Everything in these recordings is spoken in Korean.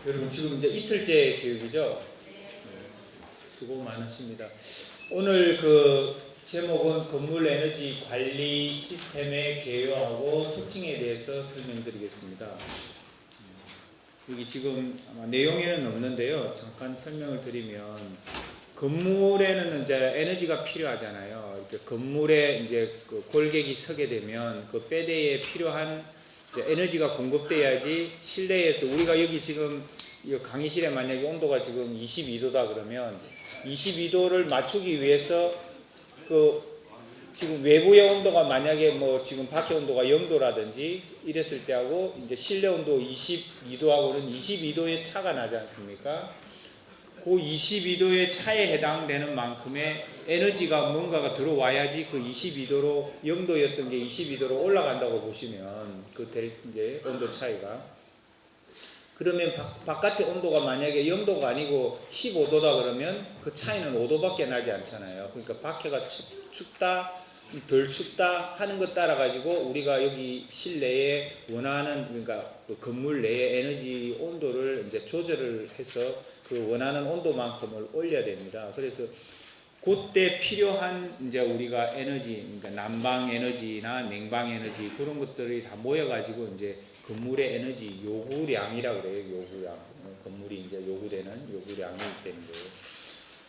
여러분 지금 이제 이틀째 교육이죠? 수고 많으십니다. 오늘 그 제목은 건물 에너지 관리 시스템의 개요하고 특징에 대해서 설명드리겠습니다. 여기 지금 아마 내용에는 없는데요. 잠깐 설명을 드리면 건물에는 이제 에너지가 필요하잖아요. 이렇게 건물에 이제 그 골객이 서게 되면 그 빼대에 필요한 에너지가 공급돼야지 실내에서 우리가 여기 지금 이 강의실에 만약에 온도가 지금 22도다 그러면 22도를 맞추기 위해서 그 지금 외부의 온도가 만약에 뭐 지금 밖에 온도가 0도라든지 이랬을 때하고 이제 실내 온도 22도하고는 22도의 차가 나지 않습니까? 그 22도의 차에 해당되는 만큼의 에너지가 뭔가가 들어와야지 그 22도로 0도였던 게 22도로 올라간다고 보시면 그 이제 온도 차이가 그러면 바깥의 온도가 만약에 0도가 아니고 15도다 그러면 그 차이는 5도밖에 나지 않잖아요. 그러니까 밖에가 춥다 덜 춥다 하는 것 따라 가지고 우리가 여기 실내에 원하는 그러니까 그 건물 내의 에너지 온도를 이제 조절을 해서 그 원하는 온도만큼을 올려야 됩니다. 그래서 그때 필요한 이제 우리가 에너지, 그러니까 난방 에너지나 냉방 에너지 그런 것들이 다 모여가지고 이제 건물의 에너지 요구량이라고 그래요. 요구량. 건물이 이제 요구되는 요구량이 되는 거예요.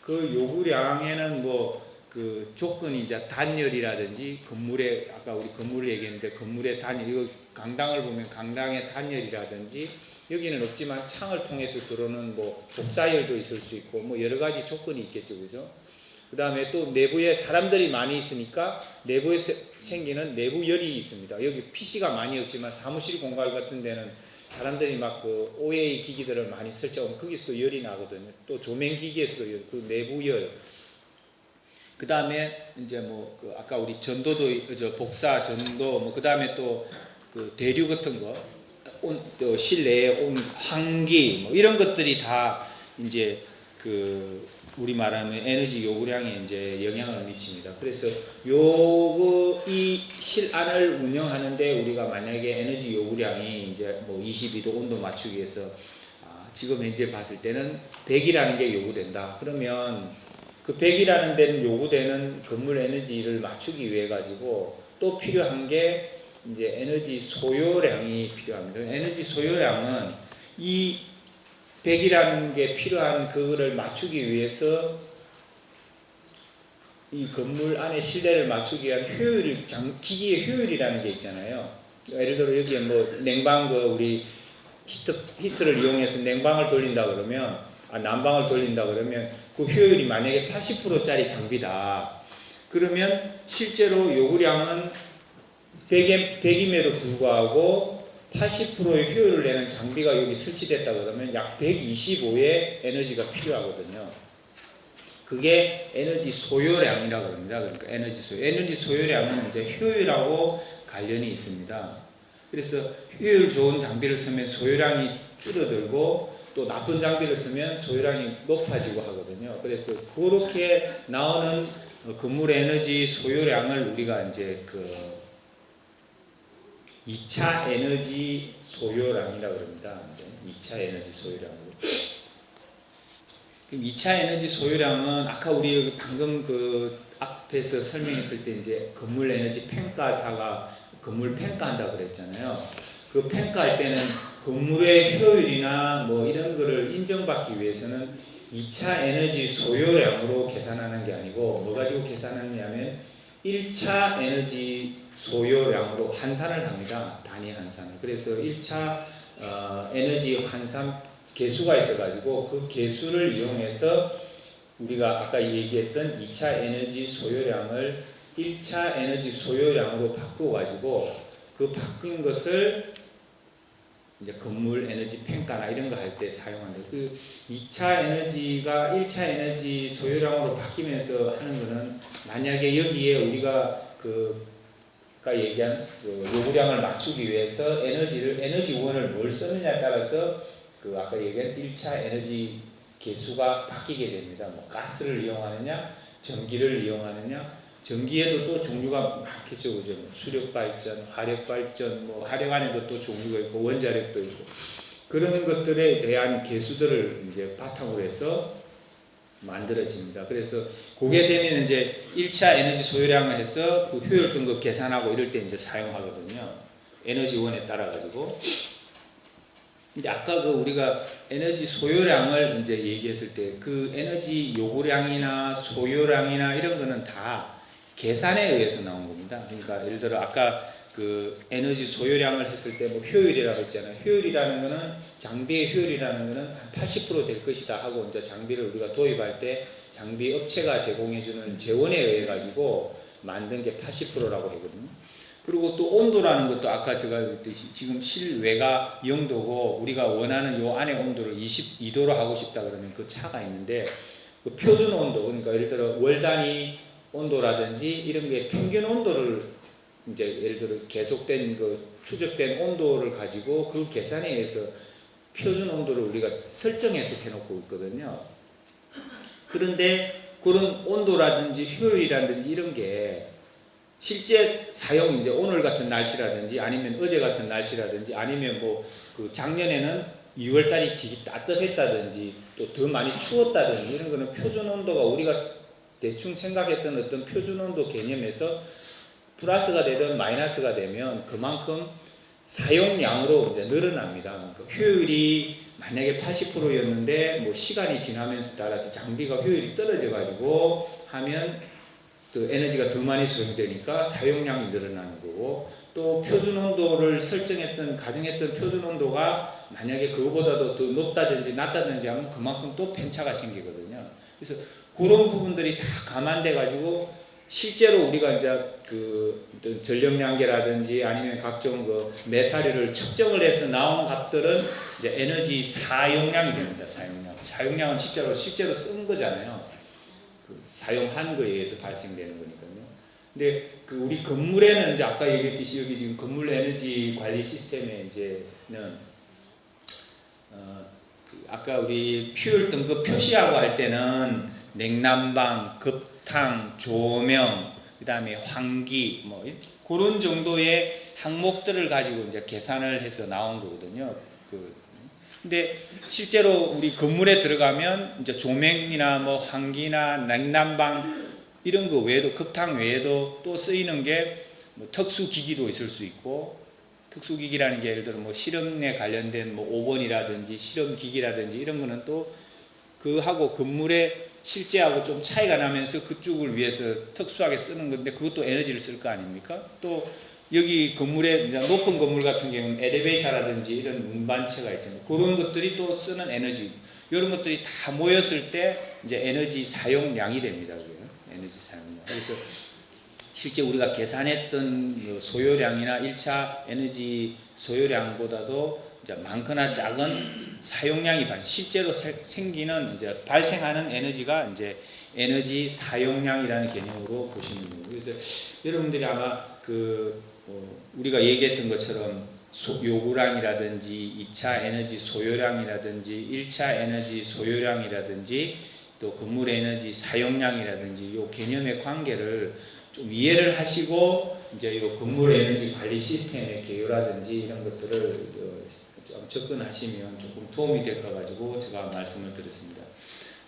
그 요구량에는 뭐 그 조건이 이제 단열이라든지 건물의 아까 우리 건물을 얘기했는데 건물의 단열 이거 강당을 보면 강당의 단열이라든지 여기는 없지만 창을 통해서 들어오는 뭐 복사열도 있을 수 있고 뭐 여러 가지 조건이 있겠죠, 그죠? 그 다음에 또 내부에 사람들이 많이 있으니까 내부에 생기는 내부열이 있습니다. 여기 PC가 많이 없지만 사무실 공간 같은 데는 사람들이 막 그 OA 기기들을 많이 설치하면 거기서도 열이 나거든요. 또 조명 기기에서도 그 내부열. 그 다음에 이제 뭐 그 아까 우리 전도도 저 복사 전도 뭐 그 다음에 또 그 대류 같은 거 또 실내의 온 환기 뭐 이런 것들이 다 이제 그 우리 말하는 에너지 요구량에 이제 영향을 미칩니다. 그래서 이 실안을 운영하는데 우리가 만약에 에너지 요구량이 이제 뭐 22도 온도 맞추기 위해서 지금 현재 봤을 때는 100이라는 게 요구된다. 그러면 그 100이라는 데는 요구되는 건물 에너지를 맞추기 위해 가지고 또 필요한 게 이제 에너지 소요량이 필요합니다. 에너지 소요량은 이 100이라는 게 필요한 그거를 맞추기 위해서 이 건물 안에 실내를 맞추기 위한 효율이 기기의 효율이라는 게 있잖아요. 예를 들어 여기에 뭐 냉방 우리 히트를 이용해서 냉방을 돌린다 그러면 난방을 돌린다 그러면 그 효율이 만약에 80%짜리 장비다. 그러면 실제로 요구량은 100임에도 불구하고 80%의 효율을 내는 장비가 여기 설치됐다 그러면 약 125의 에너지가 필요하거든요. 그게 에너지 소요량이라고 합니다. 그러니까 에너지 소요량은 이제 효율하고 관련이 있습니다. 그래서 효율 좋은 장비를 쓰면 소요량이 줄어들고 또 나쁜 장비를 쓰면 소요량이 높아지고 하거든요. 그래서 그렇게 나오는 건물 에너지 소요량을 우리가 이제 그 2차 에너지 소요량이라고 합니다. 2차 에너지 소요량으로. 2차 에너지 소요량은 아까 우리 방금 그 앞에서 설명했을 때 이제 건물 에너지 평가사가 건물 평가한다고 그랬잖아요. 그 평가할 때는 건물의 효율이나 뭐 이런 거를 인정받기 위해서는 2차 에너지 소요량으로 계산하는 게 아니고 뭐 가지고 계산하냐면 1차 에너지 소요량으로 환산을 합니다. 단위 환산을. 그래서 1차 에너지 환산 계수가 있어가지고 그 계수를 이용해서 우리가 아까 얘기했던 2차 에너지 소요량을 1차 에너지 소요량으로 바꿔가지고 그 바뀐 것을 이제 건물 에너지 평가나 이런 거 할 때 사용하는데 그 2차 에너지가 1차 에너지 소요량으로 바뀌면서 하는 거는 만약에 여기에 우리가 아까 얘기한 그 요구량을 맞추기 위해서 에너지원을 뭘 쓰느냐에 따라서 그 아까 얘기한 1차 에너지 계수가 바뀌게 됩니다. 뭐 가스를 이용하느냐, 전기를 이용하느냐, 전기에도 또 종류가 많겠죠, 그죠? 수력 발전, 화력 발전, 뭐 화력 안에도 또 종류가 있고 원자력도 있고 그런 것들에 대한 개수들을 이제 바탕으로 해서 만들어집니다. 그래서 그게 되면 이제 1차 에너지 소요량을 해서 그 효율 등급 계산하고 이럴 때 이제 사용하거든요. 에너지원에 따라 가지고. 근데 아까 그 우리가 에너지 소요량을 이제 얘기했을 때 그 에너지 요구량이나 소요량이나 이런 거는 다 계산에 의해서 나온 겁니다. 그러니까 예를 들어 아까 그 에너지 소요량을 했을 때 뭐 효율이라고 했잖아요. 효율이라는 거는 장비의 효율이라는 거는 한 80% 될 것이다 하고 이제 장비를 우리가 도입할 때 장비 업체가 제공해주는 재원에 의해 가지고 만든 게 80%라고 하거든요. 그리고 또 온도라는 것도 아까 제가 그랬듯이 지금 실외가 0도고 우리가 원하는 요 안에 온도를 22도로 하고 싶다 그러면 그 차가 있는데 그 표준 온도 그러니까 예를 들어 월 단위 온도라든지 이런 게 평균 온도를 이제 예를 들어 계속된 그 추적된 온도를 가지고 그 계산에 의해서 표준 온도를 우리가 설정해서 해놓고 있거든요. 그런데 그런 온도라든지 효율이라든지 이런 게 실제 사용 이제 오늘 같은 날씨라든지 아니면 어제 같은 날씨라든지 아니면 뭐 그 작년에는 2월 달이 되게 따뜻했다든지 또 더 많이 추웠다든지 이런 거는 표준 온도가 우리가 대충 생각했던 어떤 표준 온도 개념에서 플러스가 되든 마이너스가 되면 그만큼 사용량으로 이제 늘어납니다. 그러니까 효율이 만약에 80%였는데 뭐 시간이 지나면서 따라서 장비가 효율이 떨어져 가지고 하면 그 에너지가 더 많이 소용되니까 사용량이 늘어나는 거고 또 표준 온도를 설정했던 가정했던 표준 온도가 만약에 그거보다도 더 높다든지 낮다든지 하면 그만큼 또 편차가 생기거든요. 그래서 그런 부분들이 다 감안돼 가지고 실제로 우리가 이제 그 전력량계라든지 아니면 각종 그 메타리를 측정을 해서 나온 값들은 이제 에너지 사용량이 됩니다. 사용량은 실제로 쓴 거잖아요. 그 사용한 거에 의해서 발생되는 거니까요. 근데 그 우리 건물에는 이제 아까 얘기했듯이 여기 지금 건물 에너지 관리 시스템에 이제는 아까 우리 효율 등급 표시하고 할 때는 냉난방, 급탕, 조명, 그 다음에 환기 뭐 그런 정도의 항목들을 가지고 이제 계산을 해서 나온 거거든요. 근데 실제로 우리 건물에 들어가면 이제 조명이나 뭐 환기나 냉난방 이런 거 외에도 급탕 외에도 또 쓰이는 게 뭐 특수 기기도 있을 수 있고 특수 기기라는 게 예를 들어 뭐 실험에 관련된 뭐 오븐이라든지 실험 기기라든지 이런 거는 또 그하고 건물에 실제하고 좀 차이가 나면서 그쪽을 위해서 특수하게 쓰는 건데 그것도 에너지를 쓸 거 아닙니까? 또 여기 건물에 이제 높은 건물 같은 경우는 엘리베이터라든지 이런 운반체가 있잖아요. 그런 것들이 또 쓰는 에너지 이런 것들이 다 모였을 때 이제 에너지 사용량이 됩니다. 에너지 사용량. 그래서 실제 우리가 계산했던 소요량이나 1차 에너지 소요량보다도 이제 많거나 작은 사용량이 실제로 생기는 이제 발생하는 에너지가 이제 에너지 사용량이라는 개념으로 보시면 됩니다. 그래서 여러분들이 아마 우리가 얘기했던 것처럼 요구량이라든지 2차 에너지 소요량이라든지 1차 에너지 소요량이라든지 또 건물 에너지 사용량이라든지 요 개념의 관계를 좀 이해를 하시고 이제 요 건물 에너지 관리 시스템의 개요라든지 이런 것들을 좀 접근하시면 조금 도움이 될 것 가지고 제가 말씀을 드렸습니다.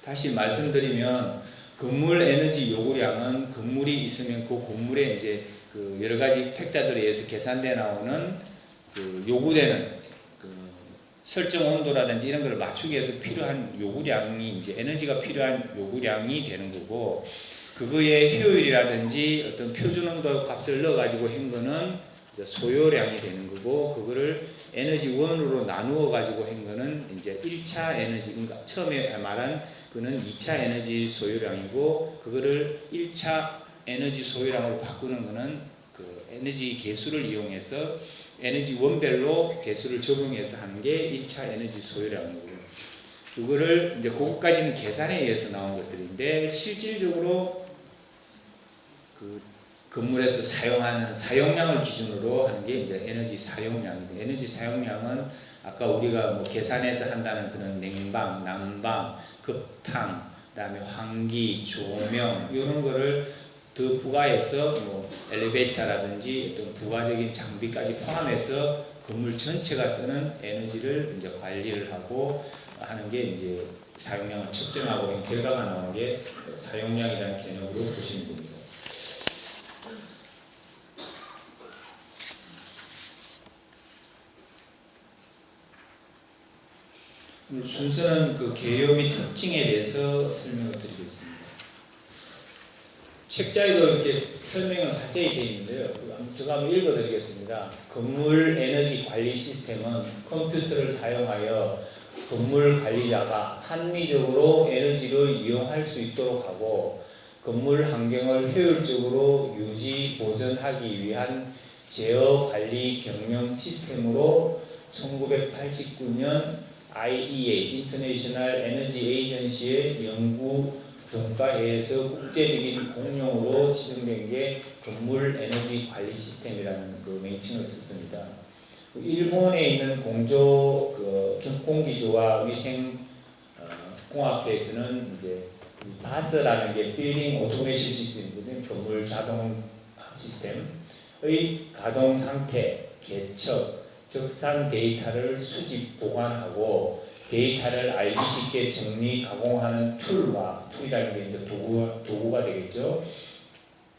다시 말씀드리면 건물 에너지 요구량은 건물이 있으면 그 건물에 이제 그 여러 가지 팩터들에 의해서 계산돼 나오는 그 요구되는 그 설정 온도라든지 이런 걸 맞추기 위해서 필요한 요구량이 이제 에너지가 필요한 요구량이 되는 거고 그거의 효율이라든지 어떤 표준 온도 값을 넣어 가지고 한 거는 이제 소요량이 되는 거고 그거를 에너지 원으로 나누어 가지고 한 거는 이제 1차 에너지 그러니까 처음에 말한 그는 2차 에너지 소요량이고 그거를 1차 에너지 소요량으로 바꾸는 거는 그 에너지 계수를 이용해서 에너지 원별로 계수를 적용해서 하는 게 1차 에너지 소요량이고 그거를 이제 그것까지는 계산에 의해서 나온 것들인데 실질적으로 그 건물에서 사용하는 사용량을 기준으로 하는 게 이제 에너지 사용량인데 에너지 사용량은 아까 우리가 뭐 계산해서 한다는 그런 냉방, 난방, 급탕, 그다음에 환기, 조명 이런 거를 더 부가해서 뭐 엘리베이터라든지 어떤 부가적인 장비까지 포함해서 건물 전체가 쓰는 에너지를 이제 관리를 하고 하는 게 이제 사용량을 측정하고 결과가 나온 게 사용량이라는 개념으로 보시면 됩니다. 순서는 그 개요 및 특징에 대해서 설명을 드리겠습니다. 책자에도 이렇게 설명은 자세히 되어 있는데요. 제가 한번 읽어드리겠습니다. 건물 에너지 관리 시스템은 컴퓨터를 사용하여 건물 관리자가 합리적으로 에너지를 이용할 수 있도록 하고 건물 환경을 효율적으로 유지, 보존하기 위한 제어 관리 경영 시스템으로 1989년 IEA (International Energy Agency의 연구 평가회에서 국제적인 공용으로 지정된 게 건물 에너지 관리 시스템이라는 그 명칭을 썼습니다. 일본에 있는 공조 공기조와 위생 공학회에서는 이제 바스라는 게 빌딩 오토메이션 시스템이거든요. 건물 자동 시스템의 가동 상태, 개척, 적산 데이터를 수집 보관하고 데이터를 알기 쉽게 정리 가공하는 툴이라는 게 이제 도구가 되겠죠.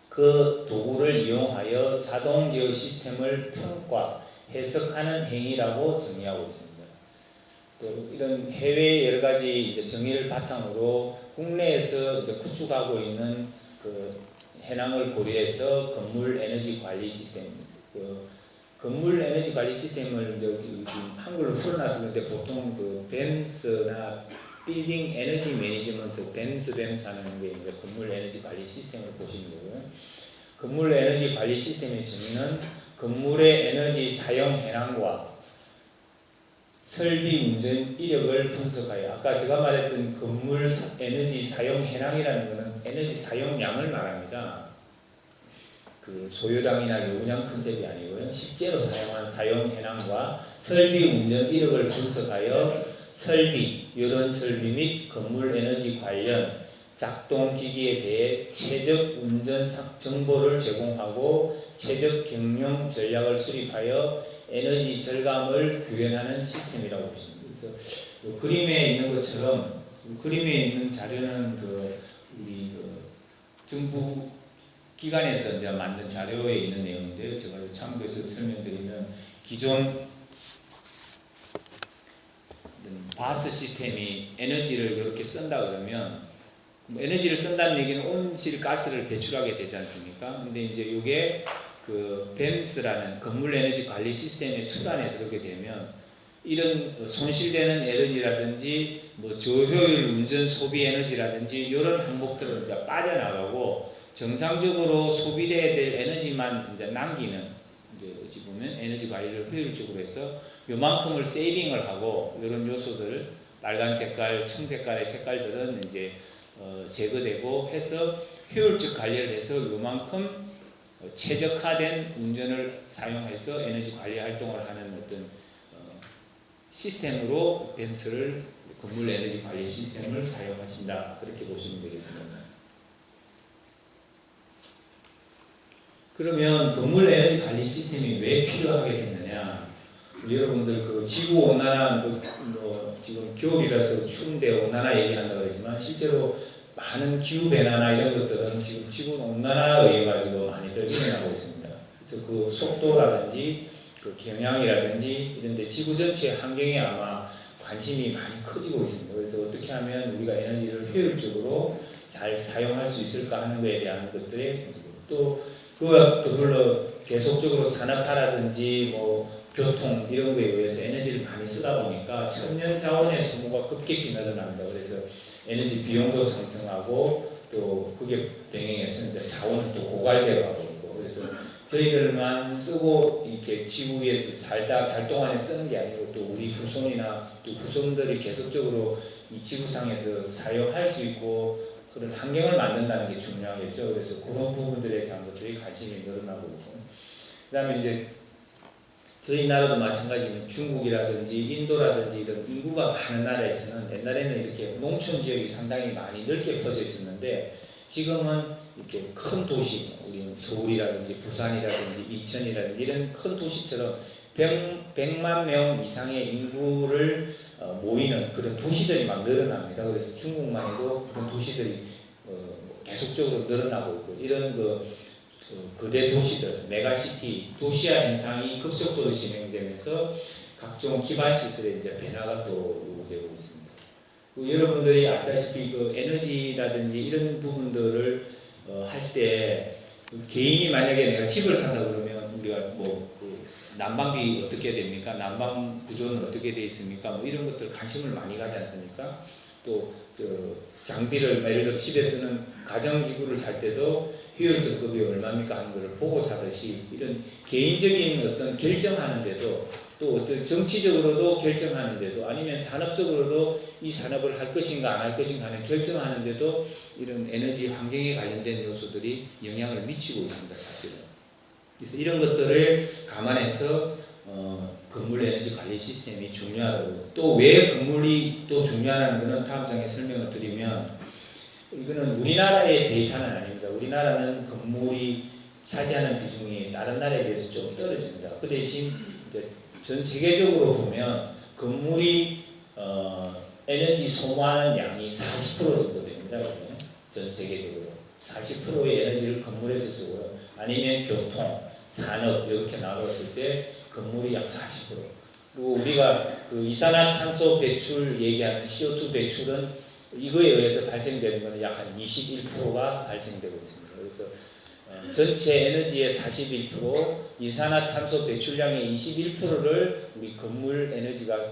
그 도구를 이용하여 자동 제어 시스템을 평가, 해석하는 행위라고 정의하고 있습니다. 또 이런 해외 여러 가지 이제 정의를 바탕으로 국내에서 이제 구축하고 있는 그 현황을 고려해서 건물 에너지 관리 시스템, 건물 에너지 관리 시스템을 이제 한글로 풀어놨었는데 보통 그 뱀스나 빌딩 에너지 매니지먼트 뱀스 하는 게 이제 건물 에너지 관리 시스템을 보시면 되고요. 건물 에너지 관리 시스템의 정의는 건물의 에너지 사용 현황과 설비 운전 이력을 분석하여 아까 제가 말했던 건물 에너지 사용 현황이라는 것은 에너지 사용량을 말합니다. 그 소요량이나 요구량 컨셉이 아니고요. 실제로 사용한 사용 현황과 설비 운전 이력을 분석하여 설비, 요런 설비 및 건물 에너지 관련 작동 기기에 대해 최적 운전 정보를 제공하고 최적 경영 전략을 수립하여 에너지 절감을 구현하는 시스템이라고 보십니다. 그래서 그림에 있는 것처럼 그림에 있는 자료는 우리 정부 기관에서 이제 만든 자료에 있는 내용인데요. 제가 참고해서 설명드리면 기존 바스 시스템이 에너지를 이렇게 쓴다 그러면 에너지를 쓴다는 얘기는 온실가스를 배출하게 되지 않습니까? 근데 이제 이게 그 뱀스라는 건물 에너지 관리 시스템의 툴 안에 들어오게 되면 이런 손실되는 에너지라든지 뭐 저효율 운전 소비 에너지라든지 이런 항목들은 이제 빠져나가고 정상적으로 소비돼야 될 에너지만 이제 남기는 이제 어찌 보면 에너지 관리를 효율적으로 해서 요만큼을 세이빙을 하고 이런 요소들 빨간 색깔, 청색깔의 색깔들은 이제 제거되고 해서 효율적 관리를 해서 요만큼 최적화된 운전을 사용해서 에너지 관리 활동을 하는 어떤 시스템으로 뱀스를 건물 에너지 관리 시스템을 사용하신다 그렇게 보시면 되겠습니다. 그러면 건물 에너지 관리 시스템이 왜 필요하게 됐느냐? 여러분들 그 지구 온난화 지금 겨울이라서 추운데 온난화 얘기한다고 그러지만 실제로 많은 기후 변화나 이런 것들은 지금 지구 온난화에 의해 가지고 많이들 일어나고 있습니다. 그래서 그 속도라든지 그 경향이라든지 이런 데 지구 전체 환경에 아마 관심이 많이 커지고 있습니다. 그래서 어떻게 하면 우리가 에너지를 효율적으로 잘 사용할 수 있을까 하는 것에 대한 것들에 또 그와 더불어 계속적으로 산업화라든지 뭐 교통 이런 거에 의해서 에너지를 많이 쓰다 보니까 천연 자원의 소모가 급격히 늘어납니다. 그래서 에너지 비용도 상승하고 또 그게 병행해서 이제 자원은 또 고갈되어 가고 있고 그래서 저희들만 쓰고 이렇게 지구 위에서 살 동안에 쓰는 게 아니고 또 우리 후손이나 또 후손들이 계속적으로 이 지구상에서 사용할 수 있고 그런 환경을 만든다는 게 중요하겠죠. 그래서 그런 부분들에 대한 것들이 관심이 늘어나고 있고 그 다음에 이제 저희 나라도 마찬가지입니다. 중국이라든지 인도라든지 이런 인구가 많은 나라에서는 옛날에는 이렇게 농촌 지역이 상당히 많이 넓게 퍼져 있었는데 지금은 이렇게 큰 도시, 우리 서울이라든지 부산이라든지 인천이라든지 이런 큰 도시처럼 100만 명 이상의 인구를 모이는 그런 도시들이 막 늘어납니다. 그래서 중국만 해도 그런 도시들이 계속적으로 늘어나고 있고, 이런 거대 도시들, 메가시티, 도시화 현상이 급속도로 진행되면서 각종 기반 시설의 이제 변화가 또 요구되고 있습니다. 여러분들이 알다시피 에너지라든지 이런 부분들을 할 때 개인이 만약에 내가 집을 산다 그러면 우리가 난방비 어떻게 됩니까? 난방 구조는 어떻게 되어 있습니까? 뭐 이런 것들 관심을 많이 가지 않습니까? 또 장비를 예를 들어 집에 쓰는 가정기구를 살 때도 효율 등급이 얼마입니까 하는 것을 보고 사듯이, 이런 개인적인 어떤 결정하는데도, 또 어떤 정치적으로도 결정하는데도, 아니면 산업적으로도 이 산업을 할 것인가 안 할 것인가 하는 결정하는데도 이런 에너지 환경에 관련된 요소들이 영향을 미치고 있습니다, 사실은. 그래서 이런 것들을 감안해서 건물 에너지 관리 시스템이 중요하다고. 또 왜 건물이 또 중요하다는 것은 다음 장에 설명을 드리면, 이거는 우리나라의 데이터는 아닙니다. 우리나라는 건물이 차지하는 비중이 다른 나라에 비해서 좀 떨어집니다. 그 대신 이제 전 세계적으로 보면 건물이 에너지 소모하는 양이 40% 정도 됩니다. 전 세계적으로 40%의 에너지를 건물에서 쓰고요. 아니면 교통, 산업 이렇게 나눴을 때 건물이 약 40%. 그리고 우리가 이산화탄소 배출 얘기하는 CO2 배출은 이거에 의해서 발생되는 것은 약 한 21%가 발생되고 있습니다. 그래서 전체 에너지의 41%, 이산화탄소 배출량의 21%를 우리 건물 에너지가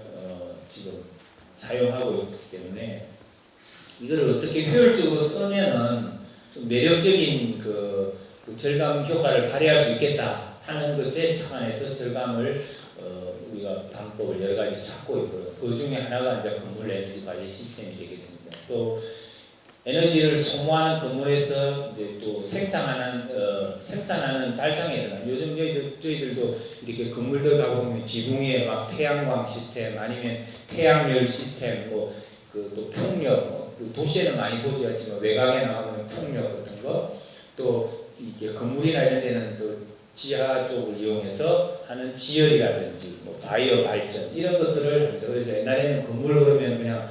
지금 사용하고 있기 때문에, 이걸 어떻게 효율적으로 쓰면은 좀 매력적인 절감 효과를 발휘할 수 있겠다 하는 것에 착안해서 절감을 우리가 방법을 여러 가지 찾고 있고요. 그 중에 하나가 이제 건물 에너지 관리 시스템이 되겠습니다. 또 에너지를 소모하는 건물에서 이제 또 생산하는 발상에서는, 요즘 저희들도 이렇게 건물들 가보면 지붕 위에 막 태양광 시스템, 아니면 태양열 시스템, 또 풍력, 도시에는 많이 보지 않지만 외곽에 나가보면 풍력 같은 거, 또 이게 건물이나 이런 데는 또 지하 쪽을 이용해서 하는 지열이라든지 바이오 발전 이런 것들을 합니다. 그래서 옛날에는 건물 그러면 그냥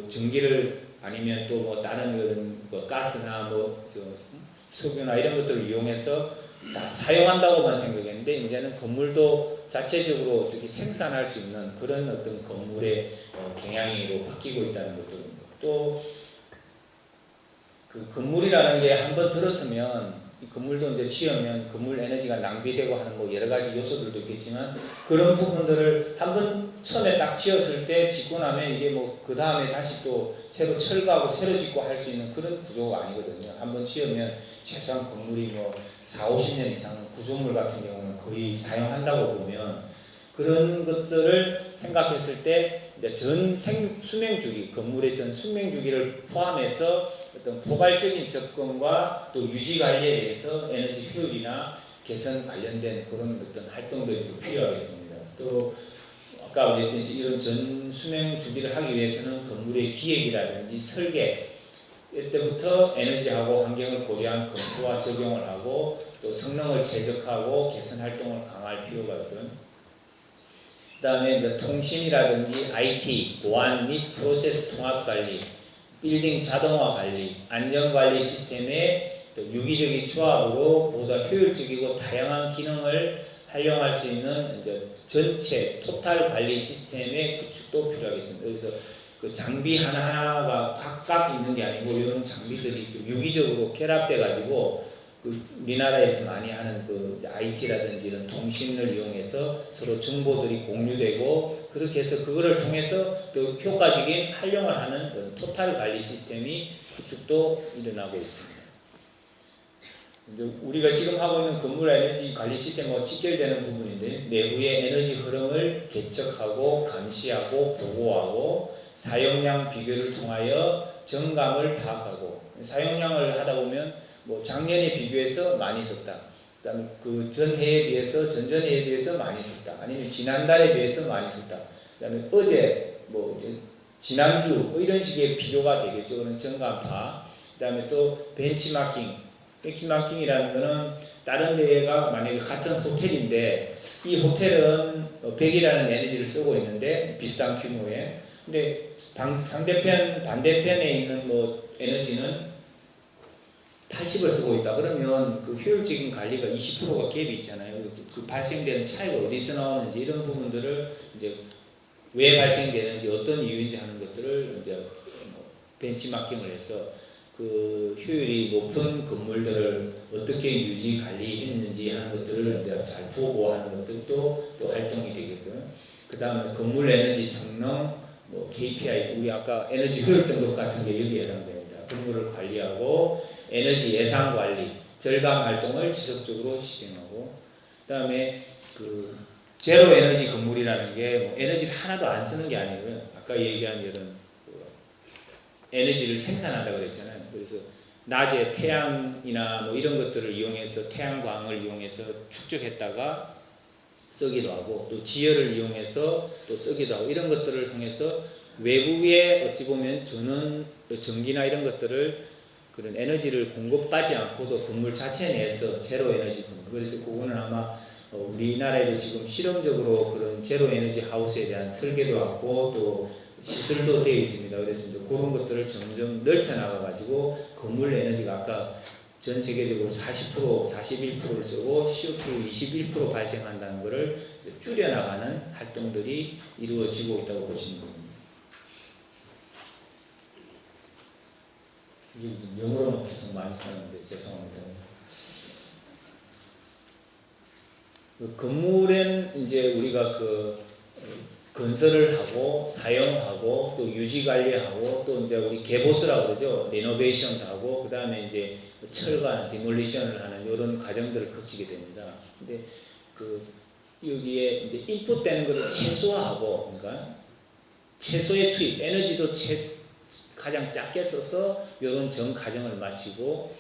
전기를, 아니면 또 다른 가스나 석유나 이런 것들을 이용해서 다 사용한다고만 생각했는데, 이제는 건물도 자체적으로 어떻게 생산할 수 있는 그런 어떤 건물의 경향으로 바뀌고 있다는 것도. 또 건물이라는 게 한번 들었으면, 이 건물도 이제 지으면 건물 에너지가 낭비되고 하는 여러 가지 요소들도 있겠지만, 그런 부분들을 한번 처음에 딱 지었을 때 짓고 나면 이게 그 다음에 다시 또 새로 철거하고 새로 짓고 할 수 있는 그런 구조가 아니거든요. 한번 지으면 최소한 건물이 4, 50년 이상 구조물 같은 경우는 거의 사용한다고 보면, 그런 것들을 생각했을 때 이제 전 수명 주기, 건물의 전 수명 주기를 포함해서 어떤 포괄적인 접근과 또 유지 관리에 대해서 에너지 효율이나 개선 관련된 그런 어떤 활동들이 또 필요하겠습니다. 또 아까 말했듯이 이런 전 수명 주기를 하기 위해서는 건물의 기획이라든지 설계, 이때부터 에너지하고 환경을 고려한 검토와 적용을 하고, 또 성능을 최적화하고 개선 활동을 강화할 필요가 있고요. 그 다음에 이제 통신이라든지 IT, 보안 및 프로세스 통합 관리, 빌딩 자동화 관리, 안전 관리 시스템의 또 유기적인 조합으로 보다 효율적이고 다양한 기능을 활용할 수 있는 이제 전체 토탈 관리 시스템의 구축도 필요하겠습니다. 그래서 장비 하나하나가 각각 있는 게 아니고, 이런 장비들이 유기적으로 결합돼 가지고 우리나라에서 많이 하는 IT라든지 이런 통신을 이용해서 서로 정보들이 공유되고, 그렇게 해서 그거를 통해서 또 효과적인 활용을 하는 토탈 관리 시스템이 구축도 일어나고 있습니다. 우리가 지금 하고 있는 건물 에너지 관리 시스템과 직결되는 부분인데, 내부의 에너지 흐름을 개척하고 감시하고 보고하고, 사용량 비교를 통하여 정감을 파악하고, 사용량을 하다 보면 작년에 비교해서 많이 썼다, 그다음에 전해에 비해서 전전해에 비해서 많이 썼다, 아니면 지난달에 비해서 많이 썼다, 그다음에 어제 지난주 이런 식의 비교가 되겠죠. 그런 정감 파악. 그다음에 또 벤치마킹, 벤치마킹이라는 거는 다른 데가 만약에 같은 호텔인데 이 호텔은 100이라는 에너지를 쓰고 있는데 비슷한 규모에 근데 반대편에 있는 뭐 에너지는 80을 쓰고 있다. 그러면 그 효율적인 관리가 20%가 갭이 있잖아요. 그 발생되는 차이가 어디서 나오는지 이런 부분들을 이제 왜 발생되는지 어떤 이유인지 하는 것들을 이제 벤치마킹을 해서 그 효율이 높은 건물들을 어떻게 유지 관리했는지 하는 것들을 이제 잘 보고하는 것들도 또 활동이 되겠고요. 그 다음에 건물 에너지 성능, 뭐 KPI, 우리 아까 에너지 효율 등급 같은 게 여기에 해당됩니다. 건물을 관리하고 에너지 예산 관리, 절감 활동을 지속적으로 실행하고, 그 다음에 그 제로 에너지 건물이라는 게 뭐 에너지를 하나도 안 쓰는 게 아니고요. 아까 얘기한 이런 에너지를 생산한다 그랬잖아요. 그래서 낮에 태양이나 뭐 이런 것들을 이용해서 태양광을 이용해서 축적했다가 쓰기도 하고 또 지열을 이용해서 또 쓰기도 하고 이런 것들을 통해서 외부에 어찌 보면 전기나 이런 것들을 그런 에너지를 공급받지 않고도 건물 자체 내에서 제로 에너지 건물. 그래서 그거는 아마 우리나라에도 지금 실험적으로 그런 제로 에너지 하우스에 대한 설계도 하고 또 시설도 되어 있습니다. 그래서 이제 그런 것들을 점점 넓혀 나가가지고 건물 에너지가 아까 전 세계적으로 40%, 41%를 쓰고 CO2 21% 발생한다는 것을 줄여나가는 활동들이 이루어지고 있다고 보시면 됩니다. 이게 지금 영어로는 계속 많이 썼는데 죄송합니다. 그 건물엔 이제 우리가 그 건설을 하고 사용하고 또 유지 관리하고 또 이제 우리 개보수라고 그러죠. 리노베이션도 하고 그 다음에 이제 철관, 디몰리션을 하는 이런 과정들을 거치게 됩니다. 근데 그 여기에 이제 인풋되는 것을 최소화하고 그러니까 최소의 투입, 에너지도 가장 작게 써서 이런 전 과정을 마치고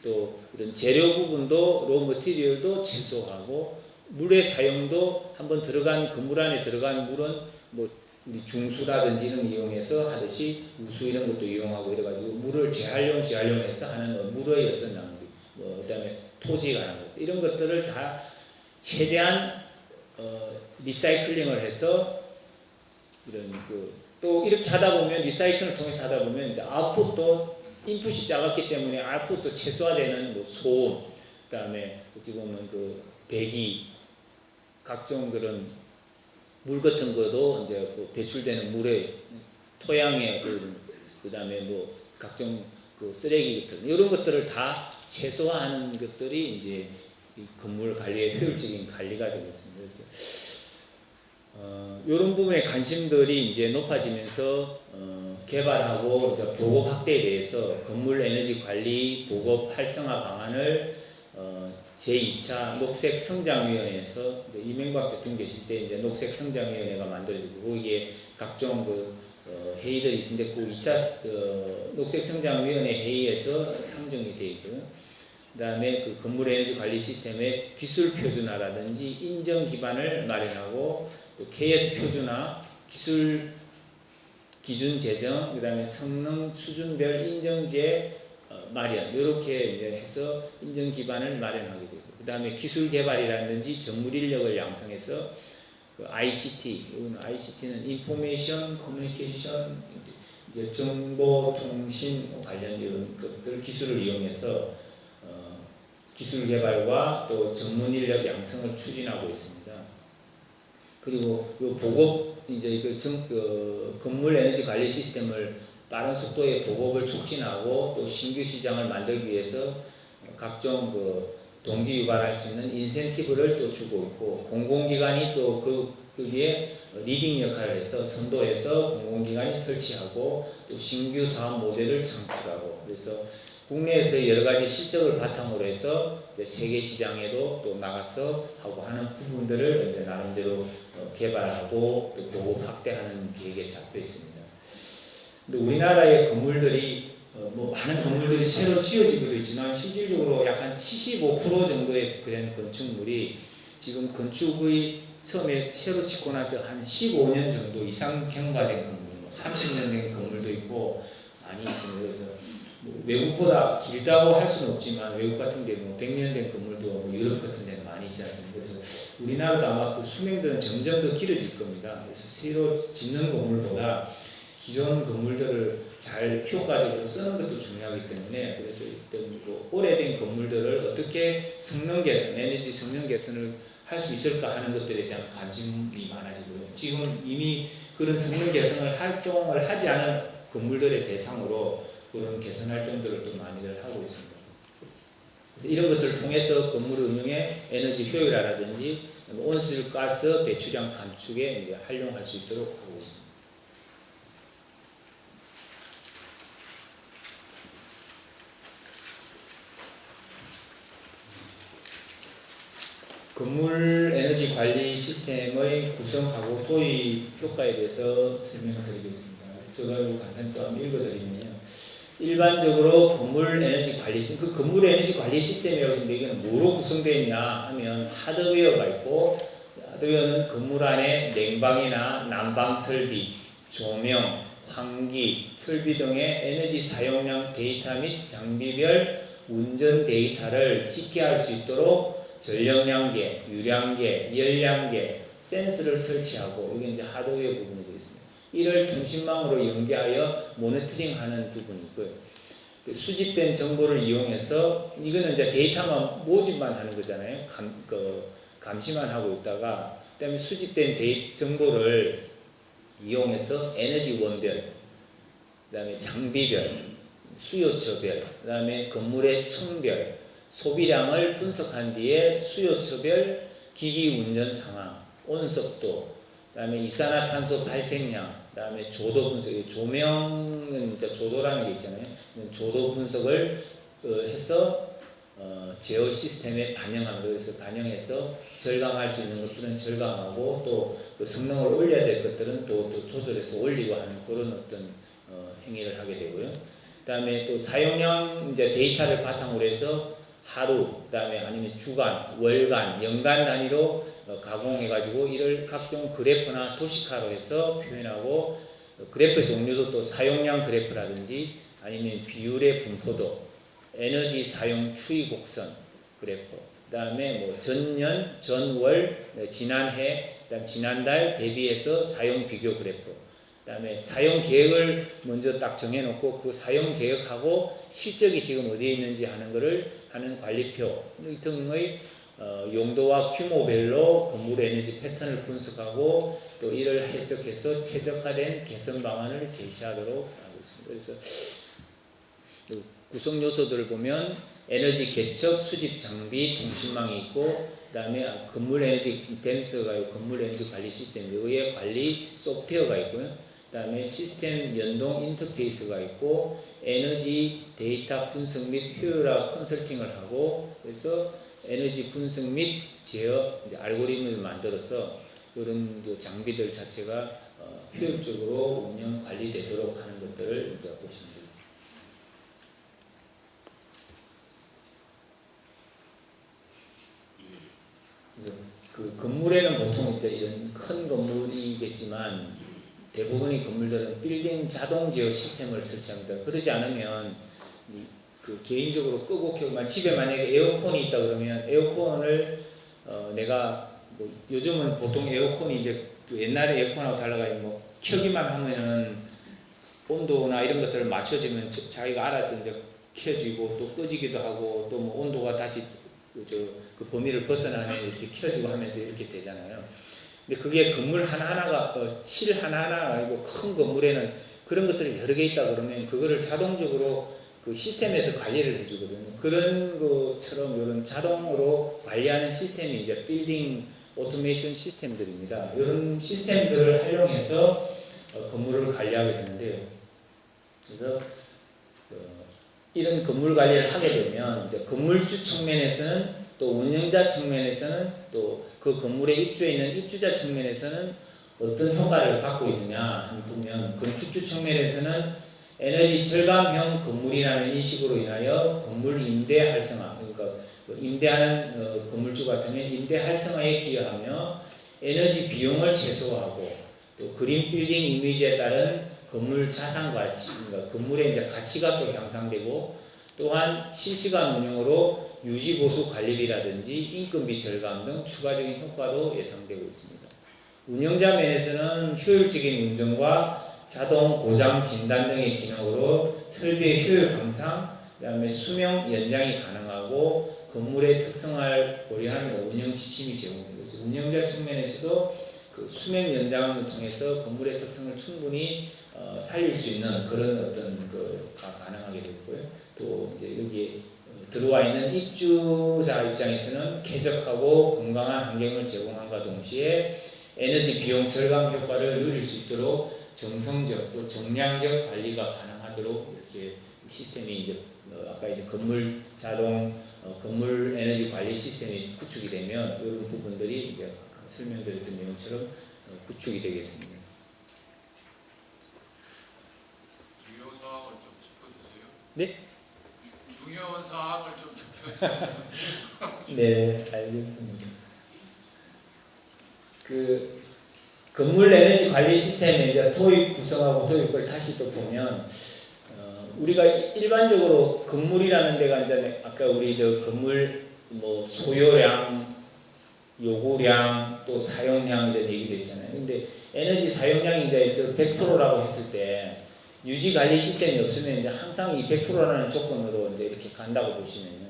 또 이런 재료 부분도 로 머티리얼도 최소화하고 물의 사용도 한번 들어간 건물 안에 들어간 물은 뭐 우리 중수라든지 이런 이용해서 하듯이 우수 이런 것도 이용하고 이래가지고 물을 재활용해서 하는 물의 어떤 낭비, 뭐 그다음에 토지 관한 것 이런 것들을 다 최대한 리사이클링을 해서 이런 또 이렇게 하다 보면 리사이클을 통해서 하다 보면 이제 아웃풋도 인풋이 작았기 때문에 아웃풋도 최소화되는 뭐 소음, 그다음에 어찌 보면 그 배기 각종 그런 물 같은 것도 이제 그 배출되는 물의 토양의 그다음에 뭐 각종 그 쓰레기 같은 이런 것들을 다 최소화하는 것들이 이제 이 건물 관리의 효율적인 관리가 되겠습니다. 그래서 이런 부분에 관심들이 이제 높아지면서 개발하고 이제 보급 확대에 대해서 건물 에너지 관리 보급 활성화 방안을 제2차 녹색 성장위원회에서 이명박 대통령 계실 때 이제 녹색 성장위원회가 만들어지고 거기에 각종 회의들이 있는데 그 2차 녹색 성장위원회 회의에서 상정이 되어 있고요. 그다음에 그 건물 에너지 관리 시스템의 기술 표준화라든지 인정 기반을 마련하고 또 KS 표준화, 기술 기준 제정, 그다음에 성능 수준별 인정제 마련 이렇게 이제 해서 인정 기반을 마련하게 되고 그다음에 기술 개발이라든지 전문 인력을 양성해서 그 ICT는 인포메이션 커뮤니케이션 이제 정보 통신 관련 이런 것들 기술을 이용해서 기술 개발과 또 전문 인력 양성을 추진하고 있습니다. 그리고 이 보급 이제 그 건물 에너지 관리 시스템을 빠른 속도의 보급을 촉진하고 또 신규 시장을 만들기 위해서 각종 동기 유발할 수 있는 인센티브를 또 주고 있고 공공기관이 또 거기에 리딩 역할을 해서 선도해서 공공기관이 설치하고 또 신규 사업 모델을 창출하고 그래서 국내에서 여러 가지 실적을 바탕으로 해서 이제 세계 시장에도 또 나가서 하고 하는 부분들을 이제 나름대로 개발하고 또 보급 확대하는 계획에 잡혀 있습니다. 근데 우리나라의 건물들이 뭐 많은 건물들이 새로 지어지고 있지만 실질적으로 약 한 75% 정도의 그런 건축물이 지금 건축의 처음에 새로 짓고 나서 한 15년 정도 이상 경과된 건물, 30년 된 건물도 있고 많이 있습니다. 그래서 뭐 외국보다 길다고 할 수는 없지만 외국 같은 데 뭐 100년 된 건물도 뭐 유럽 같은 데는 많이 있지 않습니까? 그래서 우리나라도 아마 그 수명들은 점점 더 길어질 겁니다. 그래서 새로 짓는 건물보다 기존 건물들을 잘 효과적으로 쓰는 것도 중요하기 때문에 그래서 일단 그 오래된 건물들을 어떻게 성능 개선, 에너지 성능 개선을 할 수 있을까 하는 것들에 대한 관심이 많아지고요. 지금 이미 그런 성능 개선을 활동을 하지 않은 건물들의 대상으로 그런 개선 활동들을 또 많이들 하고 있습니다. 그래서 이런 것들을 통해서 건물 운영의 에너지 효율화라든지 온실가스 배출량 감축에 이제 활용할 수 있도록 하고 있습니다. 건물 에너지 관리 시스템의 구성하고 도입 효과에 대해서 설명을 드리겠습니다. 제가 이거 간단히 또 한번 읽어드리면요. 일반적으로 건물 에너지 관리 시스템, 그 건물 에너지 관리 시스템이라고 하는데 이건 뭐로 구성되어 있냐 하면 하드웨어가 있고, 하드웨어는 건물 안에 냉방이나 난방 설비, 조명, 환기, 설비 등의 에너지 사용량 데이터 및 장비별 운전 데이터를 집계할 수 있도록 전력량계, 유량계, 열량계, 센서를 설치하고 이게 이제 하드웨어 부분이 되겠습니다. 이를 통신망으로 연계하여 모니터링하는 부분이고요. 수집된 정보를 이용해서 이거는 이제 데이터만 모집만 하는 거잖아요. 감시만 하고 있다가 그다음에 수집된 정보를 이용해서 에너지 원별, 그다음에 장비별, 수요처별, 그다음에 건물의 층별, 소비량을 분석한 뒤에 수요처별 기기 운전 상황, 온습도, 그다음에 이산화탄소 발생량, 그다음에 조도 분석, 조명은 이제 조도라는 게 있잖아요. 조도 분석을 해서 제어 시스템에 반영하는 거예요. 그래서 반영해서 절감할 수 있는 것들은 절감하고 또 그 성능을 올려야 될 것들은 또 조절해서 올리고 하는 그런 어떤 행위를 하게 되고요. 그다음에 또 사용량 이제 데이터를 바탕으로 해서 하루, 그다음에 아니면 주간, 월간, 연간 단위로 가공해가지고 이를 각종 그래프나 도식화로 해서 표현하고 그래프 종류도 또 사용량 그래프라든지 아니면 비율의 분포도, 에너지 사용 추이 곡선 그래프, 그다음에 뭐 전년, 전월, 지난해, 그다음 지난달 대비해서 사용 비교 그래프, 그다음에 사용 계획을 먼저 딱 정해놓고 그 사용 계획하고 실적이 지금 어디에 있는지 하는 것을 하는 관리표 등의 용도와 규모별로 건물 에너지 패턴을 분석하고 또 이를 해석해서 최적화된 개선 방안을 제시하도록 하고 있습니다. 그래서 구성 요소들을 보면 에너지 개척, 수집 장비, 통신망이 있고, 그다음에 건물 에너지 댐스가 있고 건물 에너지 관리 시스템 여기에 관리 소프트웨어가 있고요. 그다음에 시스템 연동 인터페이스가 있고 에너지 데이터 분석 및 효율화 컨설팅을 하고 그래서 에너지 분석 및 제어 알고리즘을 만들어서 이런 장비들 자체가 효율적으로 운영 관리되도록 하는 것들을 이제 보시면 됩니다. 그 건물에는 보통 이제 이런 큰 건물이겠지만 대부분의 건물들은 빌딩 자동 제어 시스템을 설치합니다. 그러지 않으면 그 개인적으로 끄고 켜고 집에 만약에 에어컨이 있다 그러면 에어컨을 내가 뭐 요즘은 보통 에어컨이 이제 옛날에 에어컨하고 달라가 뭐 켜기만 하면은 온도나 이런 것들을 맞춰주면 자기가 알아서 이제 켜지고 또 꺼지기도 하고 또 뭐 온도가 다시 그 범위를 벗어나면 이렇게 켜지고 하면서 이렇게 되잖아요. 근데 그게 건물 하나하나가 실 하나하나가 아니고 큰 건물에는 그런 것들이 여러 개 있다 그러면 그거를 자동적으로 그 시스템에서 관리를 해주거든요. 그런 것처럼 이런 자동으로 관리하는 시스템이 이제 빌딩 오토메이션 시스템들입니다. 이런 시스템들을 활용해서 건물을 관리하게 되는데요. 그래서 이런 건물 관리를 하게 되면 이제 건물주 측면에서는 또 운영자 측면에서는 또 그 건물에 입주해 있는 입주자 측면에서는 어떤 효과를 갖고 있느냐 보면 건축주 측면에서는 에너지 절감형 건물이라는 인식으로 인하여 건물 임대 활성화, 그러니까 임대하는 건물주 같으면 임대 활성화에 기여하며 에너지 비용을 최소화하고 또 그린 빌딩 이미지에 따른 건물 자산 가치, 그러니까 건물의 이제 가치가 또 향상되고 또한 실시간 운영으로 유지 보수 관리비라든지 인건비 절감 등 추가적인 효과도 예상되고 있습니다. 운영자 면에서는 효율적인 운전과 자동 고장 진단 등의 기능으로 설비의 효율 향상, 그다음에 수명 연장이 가능하고 건물의 특성을 고려한 운영 지침이 제공되고 있습니다. 운영자 측면에서도 그 수명 연장을 통해서 건물의 특성을 충분히 살릴 수 있는 그런 어떤 그가 가능하게 되고요. 또 이제 여기에 들어와 있는 입주자 입장에서는 쾌적하고 건강한 환경을 제공함과 동시에 에너지 비용 절감 효과를 누릴 수 있도록 정성적 또 정량적 관리가 가능하도록 이렇게 시스템이 이제 아까 이제 건물 자동 건물 에너지 관리 시스템이 구축이 되면 이런 부분들이 이제 설명드렸던 내용처럼 구축이 되겠습니다. 중요 사항을 좀 짚어주세요. 네? 중요한 사항을 좀 짚어주세요. 네, 알겠습니다. 그 건물 에너지 관리 시스템의 이제 도입 구성하고 도입을 다시 또 보면 우리가 일반적으로 건물이라는 데가 이제 아까 우리 저 건물 뭐 소요량, 요구량, 또 사용량 이런 얘기도 있잖아요. 근데 에너지 사용량이 이제 100%라고 했을 때 유지 관리 시스템이 없으면 이제 항상 이 100%라는 조건으로 이제 이렇게 간다고 보시면요.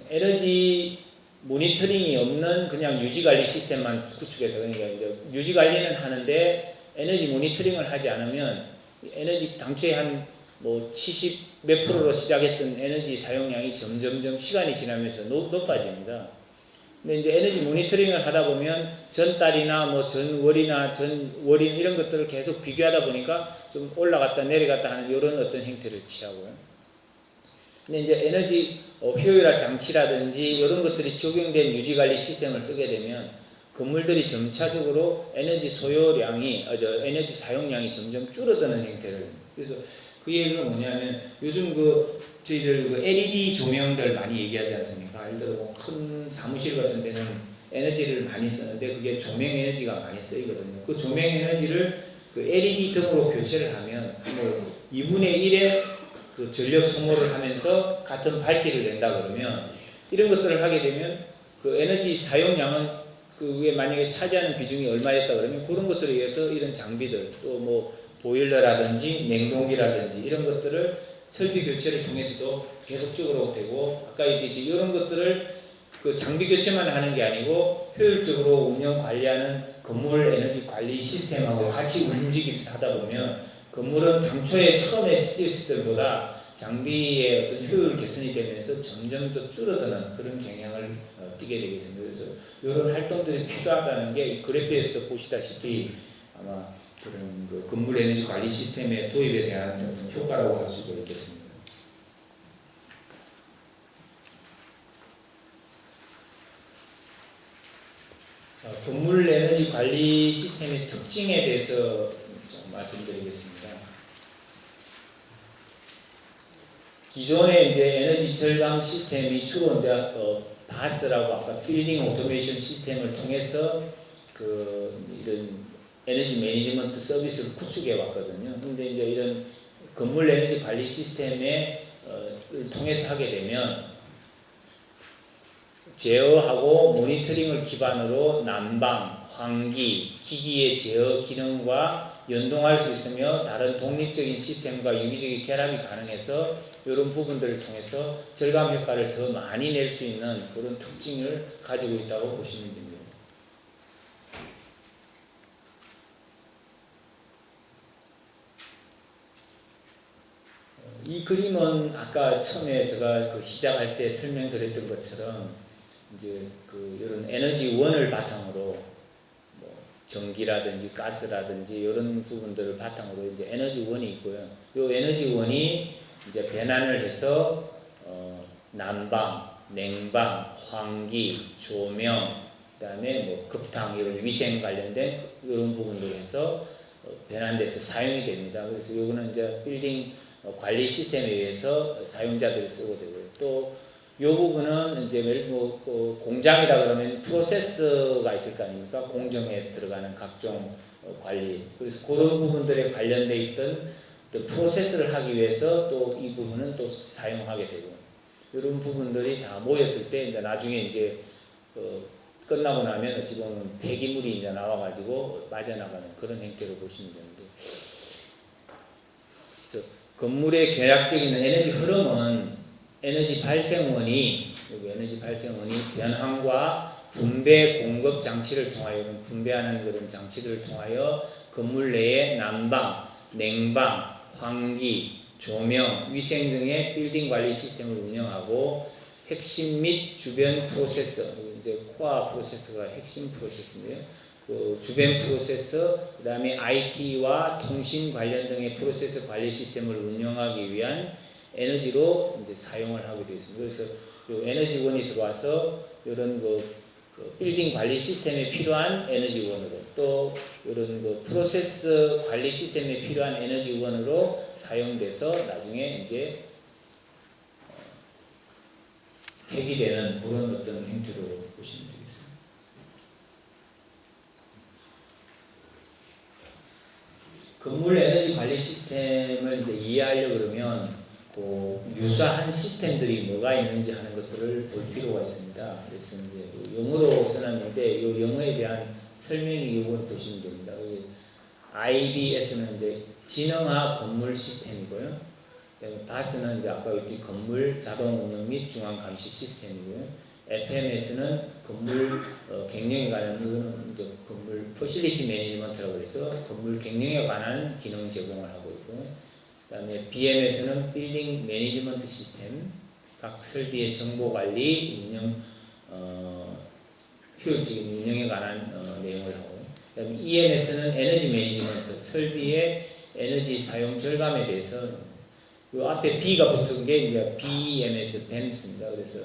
에너지 모니터링이 없는 그냥 유지 관리 시스템만 구축해서 그러니까 이제 유지 관리는 하는데 에너지 모니터링을 하지 않으면 에너지 당초에 한 뭐 70 몇 프로로 시작했던 에너지 사용량이 점점점 시간이 지나면서 높아집니다. 근데 이제 에너지 모니터링을 하다 보면 전달이나 뭐 전월이나 전월인 이런 것들을 계속 비교하다 보니까 좀 올라갔다 내려갔다 하는 이런 어떤 형태를 취하고요. 근데 이제 에너지 효율화 장치라든지 이런 것들이 적용된 유지관리 시스템을 쓰게 되면 건물들이 점차적으로 에너지 소요량이 에너지 사용량이 점점 줄어드는 형태를. 그래서 그 얘기가 뭐냐면 요즘 저희들 LED 조명들 많이 얘기하지 않습니까? 예를 들어 큰 사무실 같은 데는 에너지를 많이 쓰는데 그게 조명 에너지가 많이 쓰이거든요. 그 조명 에너지를 그 LED 등으로 교체를 하면 뭐 2분의 1의 그 전력 소모를 하면서 같은 밝기를 낸다 그러면 이런 것들을 하게 되면 그 에너지 사용량은 그 위에 만약에 차지하는 비중이 얼마였다 그러면 그런 것들에 의해서 이런 장비들 또 뭐 보일러라든지 냉동기라든지 이런 것들을 설비 교체를 통해서도 계속적으로 되고 아까 얘기했듯이 이런 것들을 그 장비 교체만 하는 게 아니고 효율적으로 운영 관리하는 건물 에너지 관리 시스템하고 같이 움직이면서 하다 보면 건물은 당초에 처음에 쓰였을 때보다 장비의 어떤 효율 개선이 되면서 점점 더 줄어드는 그런 경향을 띠게 되겠습니다. 그래서 이런 활동들이 필요하다는 게 이 그래프에서 보시다시피 아마 그런 그 건물 에너지 관리 시스템의 도입에 대한 어떤 효과라고 할 수도 있겠습니다. 건물 에너지 관리 시스템의 특징에 대해서 좀 말씀드리겠습니다. 기존의 이제 에너지 절감 시스템이 주로 이제 바스라고 아까 빌딩 오토메이션 시스템을 통해서 이런 에너지 매니지먼트 서비스를 구축해 왔거든요. 근데 이제 이런 건물 에너지 관리 시스템을 통해서 하게 되면 제어하고 모니터링을 기반으로 난방, 환기, 기기의 제어 기능과 연동할 수 있으며 다른 독립적인 시스템과 유기적인 결합이 가능해서 이런 부분들을 통해서 절감 효과를 더 많이 낼 수 있는 그런 특징을 가지고 있다고 보시면 됩니다. 이 그림은 아까 처음에 제가 시작할 때 설명드렸던 것처럼 이제 이런 에너지원을 바탕으로 뭐 전기라든지 가스라든지 이런 부분들을 바탕으로 이제 에너지원이 있고요. 이 에너지원이 이제 변환을 해서 난방, 냉방, 환기, 조명, 그다음에 뭐 급탕 이런 위생 관련된 이런 부분들을 해서 변환돼서 사용이 됩니다. 그래서 이거는 이제 빌딩 관리 시스템에 의해서 사용자들이 쓰고 되고요. 또 이 부분은 이제 공장이라 그러면 프로세스가 있을 거 아닙니까? 공정에 들어가는 각종 관리. 그래서 그런 부분들에 관련돼 있던 또 프로세스를 하기 위해서 또 이 부분은 또 사용하게 되고 이런 부분들이 다 모였을 때 이제 나중에 이제 끝나고 나면 어찌 보면 폐기물이 이제 나와가지고 빠져나가는 그런 형태로 보시면 되는데, 그래서 건물의 계약적인 에너지 흐름은 에너지 발생원이 변환과 분배 공급 장치를 통하여 분배하는 그런 장치들을 통하여 건물 내의 난방, 냉방, 환기, 조명, 위생 등의 빌딩 관리 시스템을 운영하고 핵심 및 주변 프로세서, 이제 코어 프로세서가 핵심 프로세스인데요. 그 주변 프로세서, 그 다음에 IT와 통신 관련 등의 프로세서 관리 시스템을 운영하기 위한 에너지로 이제 사용을 하게 되어 있습니다. 그래서 요 에너지원이 들어와서 이런 그 빌딩 관리 시스템에 필요한 에너지원으로, 또 이런 그 프로세스 관리 시스템에 필요한 에너지원으로 사용돼서 나중에 이제 폐기되는 그런 어떤 형태로 보시면 되겠습니다. 건물 에너지 관리 시스템을 이제 이해하려고 그러면 그 유사한 시스템들이 뭐가 있는지 하는 것들을 볼 필요가 있습니다. 그래서 이제 영어로 써놨는데 이 영어에 대한 설명이 이걸 보시면 됩니다. IBS는 이제 지능화 건물 시스템이고요. DAS는 이제 아까 얘기 건물 자동 운영 및 중앙 감시 시스템이고요. FMS는 건물 경영에 관한 이제 건물 퍼실리티 매니지먼트라고 해서 건물 경영에 관한 기능 제공을 하고 있고요. 그다음에 BMS는 빌딩 매니지먼트 시스템, 각 설비의 정보 관리, 운영, 효율적인 운영에 관한 내용을 하고, 그다음에 EMS는 에너지 매니지먼트, 설비의 에너지 사용 절감에 대해서, 요 앞에 B가 붙은 게 이제 BMS, BEMS입니다. 그래서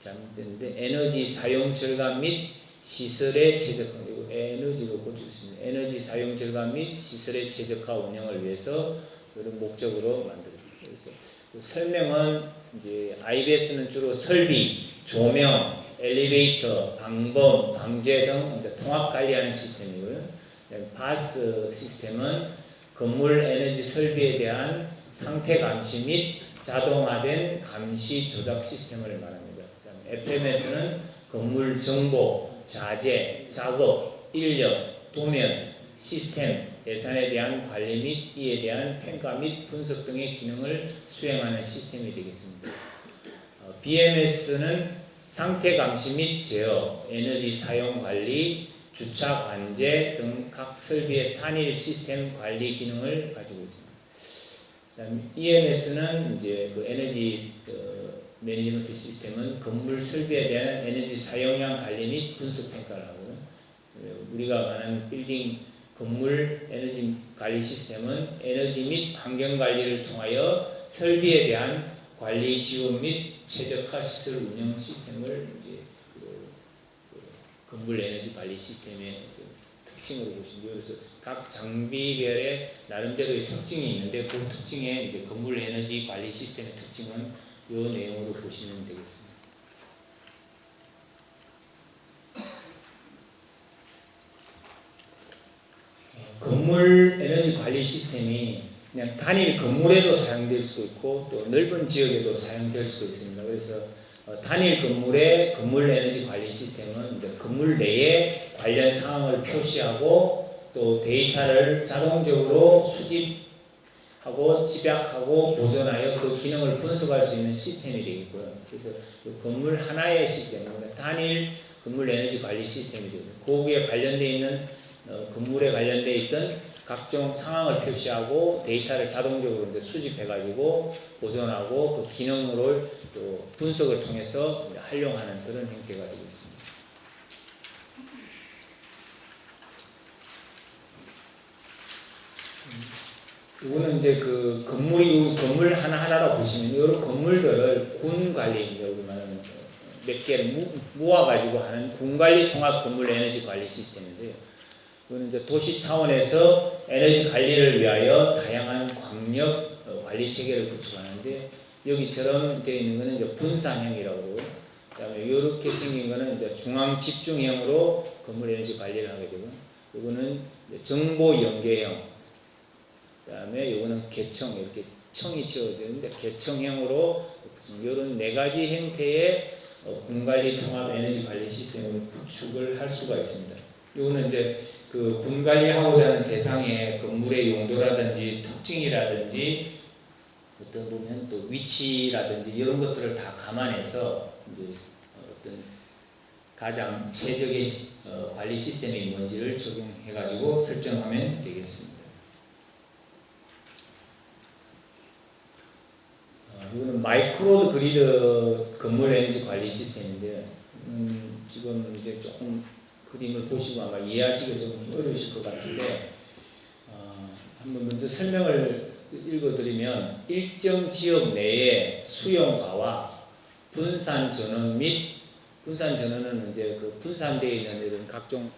잘못됐는데 에너지 사용 절감 및 시설의 최적화, 이거 에너지로 고쳐주십니다. 에너지 사용 절감 및 시설의 최적화 운영을 위해서 이런 목적으로 만들어집니다. 그래서 그 설명은 이제 IBS는 주로 설비, 조명, 엘리베이터, 방범, 방제 등 이제 통합 관리하는 시스템이고요. 바스 시스템은 건물 에너지 설비에 대한 상태 감시 및 자동화된 감시 조작 시스템을 말합니다. FMS는 건물 정보, 자재, 작업, 인력, 도면, 시스템, 예산에 대한 관리 및 이에 대한 평가 및 분석 등의 기능을 수행하는 시스템이 되겠습니다. BMS는 상태 감시 및 제어, 에너지 사용 관리, 주차 관제 등 각 설비의 단일 시스템 관리 기능을 가지고 있습니다. EMS는 이제 그 에너지 매니지먼트 시스템은 건물 설비에 대한 에너지 사용량 관리 및 분석 평가를 하고요. 우리가 말하는 빌딩 건물 에너지 관리 시스템은 에너지 및 환경 관리를 통하여 설비에 대한 관리 지원 및 최적화 시설 운영 시스템을 이제 건물 에너지 관리 시스템의 특징으로 보시면 돼요. 그래서 각 장비별의 나름대로의 특징이 있는데 그 특징의 이제 건물 에너지 관리 시스템의 특징은 이 내용으로 보시면 되겠습니다. 건물 에너지 관리 시스템이 그냥 단일 건물에도 사용될 수 있고 또 넓은 지역에도 사용될 수 있습니다. 그래서 단일 건물의 건물 에너지 관리 시스템은 이제 건물 내에 관련 사항을 표시하고 또 데이터를 자동적으로 수집하고 집약하고 보존하여 그 기능을 분석할 수 있는 시스템이 되겠고요. 그래서 건물 하나의 시스템, 단일 건물 에너지 관리 시스템이 되고요. 거기에 관련되어 있는 건물에 관련되어 있던 각종 상황을 표시하고 데이터를 자동적으로 이제 수집해가지고 보존하고 그 기능을 또 분석을 통해서 활용하는 그런 형태가 되고 있습니다. 이거는 이제 그 건물 하나하나로 보시면 이런 건물들을 군 관리, 이제 우리 말하는 몇 개를 모아가지고 하는 군 관리 통합 건물 에너지 관리 시스템인데요. 이거는 이제 도시 차원에서 에너지 관리를 위하여 다양한 광역 관리 체계를 구축하는데 여기처럼 되어 있는 것은 이제 분산형이라고, 그다음에 이렇게 생긴 것은 이제 중앙 집중형으로 건물 에너지 관리를 하게 되고, 이거는 정보 연계형, 그다음에 요거는 개청, 이렇게 청이 지어져 있는데 개청형으로 이런 네 가지 형태의 군관리 통합 에너지 관리 시스템을 구축을 할 수가 있습니다. 요거는 이제 그 군관리하고자 하는 대상의 건물의 용도라든지 특징이라든지 어떤 보면 또 위치라든지 이런 것들을 다 감안해서 이제 어떤 가장 최적의 관리 시스템이 뭔지를 적용해가지고 설정하면 되겠습니다. 이거는 마이크로 그리드 건물 에너지 관리 시스템인데 지금 이제 조금 그림을 보시고 아마 이해하시기 좀 어려우실 것 같은데 한번 먼저 설명을 읽어드리면 일정 지역 내의 수용가와 분산 전원 및 분산 전원은 이제 그 분산되어 있는 이런 각종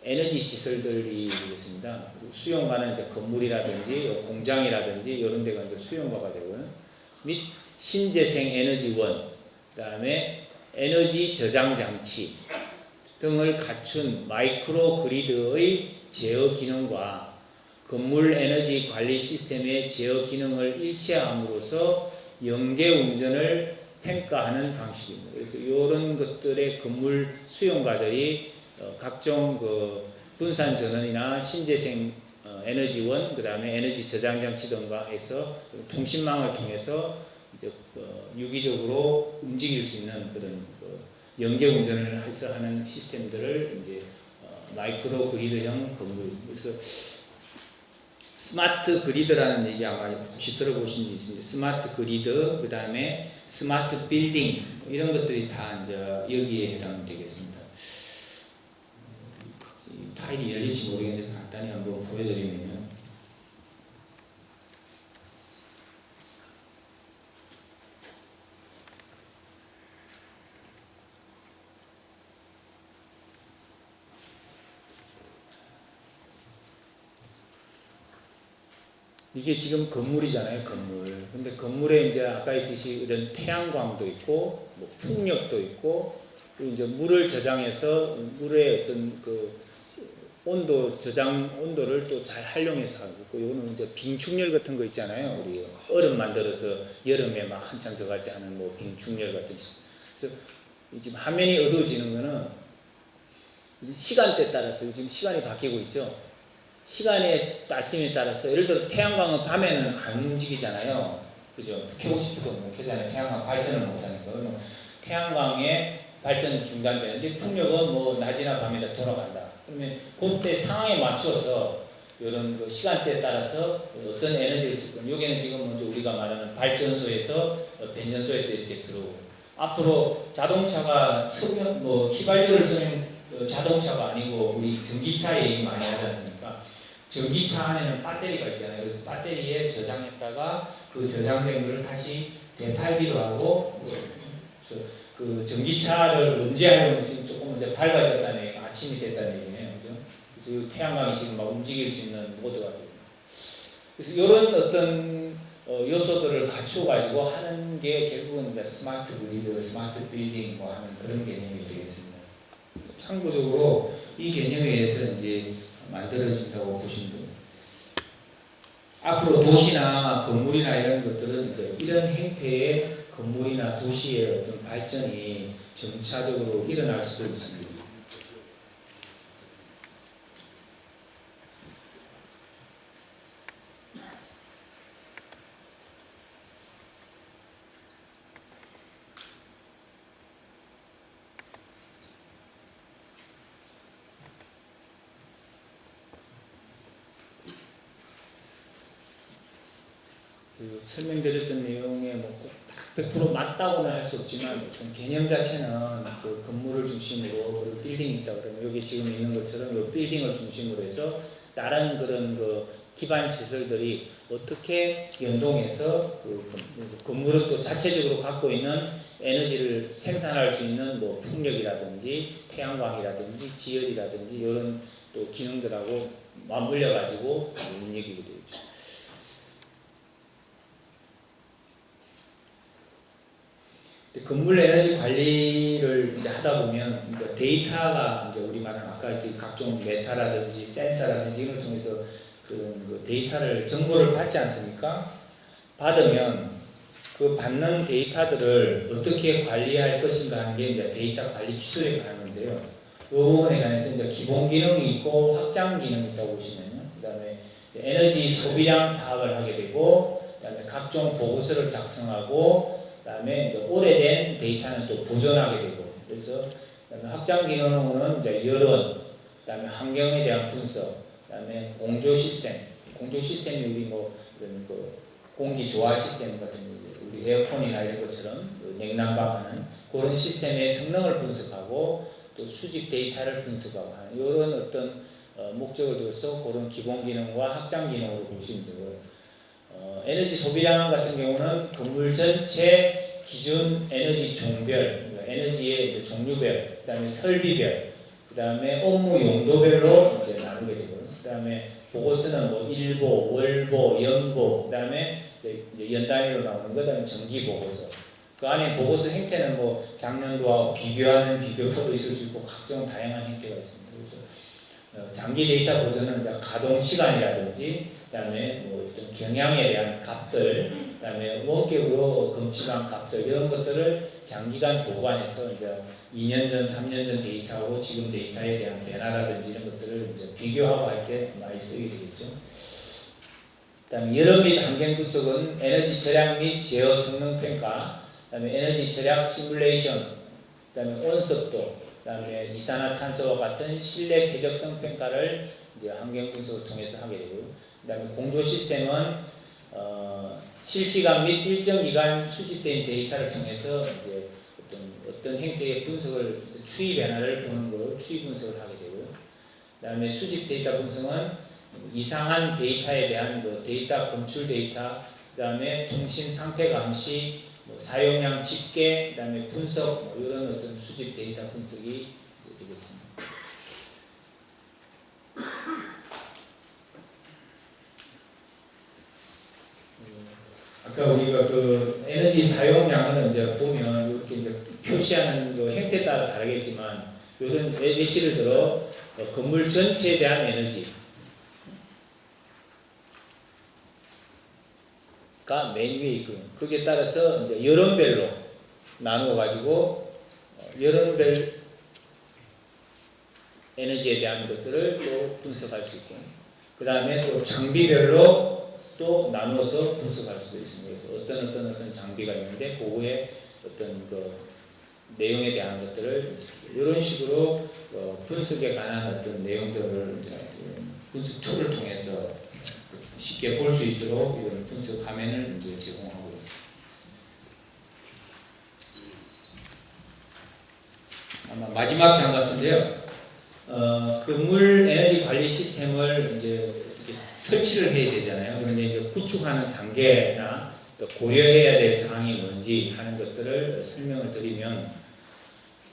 에너지 시설들이 되겠습니다. 수용가는 이제 건물이라든지 공장이라든지 이런 데가 이제 수용가가 되고요. 및 신재생 에너지원, 그다음에 에너지 저장 장치 등을 갖춘 마이크로 그리드의 제어 기능과 건물 에너지 관리 시스템의 제어 기능을 일치함으로써 연계 운전을 평가하는 방식입니다. 그래서 이런 것들의 건물 수용가들이 각종 그 분산 전원이나 신재생 에너지원, 그 다음에 에너지 저장 장치 등과 해서 통신망을 통해서 이제 유기적으로 움직일 수 있는 그런 연계 운전을 해서 하는 시스템들을 이제 마이크로 그리드형 건물. 그래서 스마트 그리드라는 얘기 아마 혹시 들어보신 적 있습니다. 스마트 그리드, 그 다음에 스마트 빌딩 이런 것들이 다 이제 여기에 해당되겠습니다. 이 파일이 열릴지 모르겠는데 간단히 한번 보여드리면 이게 지금 건물이잖아요, 건물. 근데 건물에 이제 아까 했듯이 이런 태양광도 있고, 뭐 풍력도 있고, 그리고 이제 물을 저장해서 물의 어떤 그 온도 저장 온도를 또 잘 활용해서 하고 있고, 이거는 이제 빙축열 같은 거 있잖아요. 우리 얼음 만들어서 여름에 막 한창 들어갈 때 하는 뭐 빙축열 같은. 그래서 지금 화면이 어두워지는 거는 시간대에 따라서 지금 시간이 바뀌고 있죠. 시간의 따름에 따라서 예를 들어 태양광은 밤에는 안 움직이잖아요. 그죠? 켜고 싶어도 못 켜잖아요. 태양광 발전을 못 하니까. 태양광의 발전은 중단되는데 풍력은 뭐 낮이나 밤에 다 돌아간다. 그러면 그때 상황에 맞춰서 이런 그 시간대에 따라서 어떤 에너지를 쓸 거냐. 여기는 지금 먼저 우리가 말하는 발전소에서 변전소에서 이렇게 들어오고 앞으로 자동차가 뭐 휘발유를 쓰는 자동차가 아니고 우리 전기차 얘기 많이 하지 않습니까? 전기차 안에는 배터리가 있잖아요. 그래서 배터리에 저장했다가 그 저장된 것을 다시 되팔기도 하고, 그래서 그 전기차를 언제 하려면 지금 조금 이제 밝아졌다는 얘기가 아침이 됐다는 얘기네요. 그죠? 그래서 태양광이 지금 막 움직일 수 있는 모드가 돼요. 그래서 이런 어떤 요소들을 갖추어가지고 하는 게 결국은 이제 스마트 그리드, 스마트 빌딩 뭐 하는 그런 개념이 되겠습니다. 참고적으로 이 개념에 의해서 이제 만들어진다고 보시면 됩니다. 앞으로 도시나 건물이나 이런 것들은 이제 이런 형태의 건물이나 도시의 어떤 발전이 점차적으로 일어날 수도 있습니다. 그 설명드렸던 내용에 뭐꼭 100% 맞다고는 할 수 없지만 어떤 개념 자체는 그 건물을 중심으로 그리고 빌딩이 있다 그러면 여기 지금 있는 것처럼 이 빌딩을 중심으로 해서 다른 그런 그 기반 시설들이 어떻게 연동해서 그 건물은 또 자체적으로 갖고 있는 에너지를 생산할 수 있는 뭐 풍력이라든지 태양광이라든지 지열이라든지 이런 또 기능들하고 맞물려 가지고 얘기가 되죠. 건물 에너지 관리를 이제 하다 보면 이제 데이터가 이제 우리 말하는 아까 이제 각종 메타라든지 센서라든지 이걸 통해서 그 데이터를 정보를 받지 않습니까? 받으면 그 받는 데이터들을 어떻게 관리할 것인가 하는 게 이제 데이터 관리 기술에 관한 건데요. 이 부분에 관해서 이제 기본 기능이 있고 확장 기능이 있다고 보시면요. 그다음에 에너지 소비량 파악을 하게 되고, 그다음에 각종 보고서를 작성하고, 그다음에 이제 오래된 데이터는 또 보존하게 되고, 그래서 그다음에 확장 기능은 이제 여론, 그다음에 환경에 대한 분석, 그다음에 공조 시스템이 우리 뭐 이런 그 공기 조화 시스템 같은 우리 에어컨이나 이런 것처럼 냉난방하는 그런 시스템의 성능을 분석하고 또 수집 데이터를 분석하고 하는 이런 어떤 목적을 둬서 그런 기본 기능과 확장 기능으로 보시면 되고요. 에너지 소비량 같은 경우는 건물 전체 기준 에너지 종별, 에너지의 이제 종류별, 그다음에 설비별, 그다음에 업무 용도별로 이제 나누게 되고요. 그다음에 보고서는 뭐 일보, 월보, 연보, 그다음에 연 단위로 나오는 거, 그다음에 정기 보고서. 그 안에 보고서 형태는 뭐 작년도하고 비교하는 비교서도 있을 수 있고 각종 다양한 형태가 있습니다. 그래서 장기 데이터 보존은 이제 가동 시간이라든지, 그다음에 뭐 어떤 경향에 대한 값들, 그다음에 원격으로 검침한 값들 이런 것들을 장기간 보관해서 이제 2년 전, 3년 전 데이터하고 지금 데이터에 대한 변화라든지 이런 것들을 이제 비교하고 할 때 많이 쓰게 되겠죠. 그다음에 여러 및 환경 분석은 에너지 절약 및 제어 성능 평가, 그다음에 에너지 절약 시뮬레이션, 그다음에 온습도, 그다음에 이산화탄소와 같은 실내 쾌적성 평가를 이제 환경 분석을 통해서 하게 되고요. 그다음에 공조 시스템은 실시간 및 일정 기간 수집된 데이터를 통해서 이제 어떤 형태의 분석을 추이 변화를 보는 걸로 추이 분석을 하게 되고요. 그다음에 수집 데이터 분석은 이상한 데이터에 대한 그 데이터 검출 데이터, 그다음에 통신 상태 감시, 뭐 사용량 집계, 그다음에 분석, 뭐 이런 어떤 수집 데이터 분석이 되겠습니다. 아까 우리가 그 에너지 사용량을 이제 보면 이렇게 이제 표시하는 그 형태에 따라 다르겠지만, 이런 예시를 들어 건물 전체에 대한 에너지가 맨 위에 있고, 거기에 따라서 이제 여론별로 나누어 가지고 여론별 에너지에 대한 것들을 또 분석할 수 있고, 그 다음에 또 장비별로 또 나누어서 분석할 수도 있습니다. 그래서 어떤 장비가 있는데 그거의 어떤 그 내용에 대한 것들을 이런 식으로 분석에 관한 어떤 내용들을 이제 분석 툴을 통해서 쉽게 볼 수 있도록 이런 분석 화면을 이제 제공하고 있습니다. 아마 마지막 장 같은데요. 건물 에너지 관리 시스템을 이제 설치를 해야 되잖아요. 그런데 이제 구축하는 단계나 또 고려해야 될 사항이 뭔지 하는 것들을 설명을 드리면,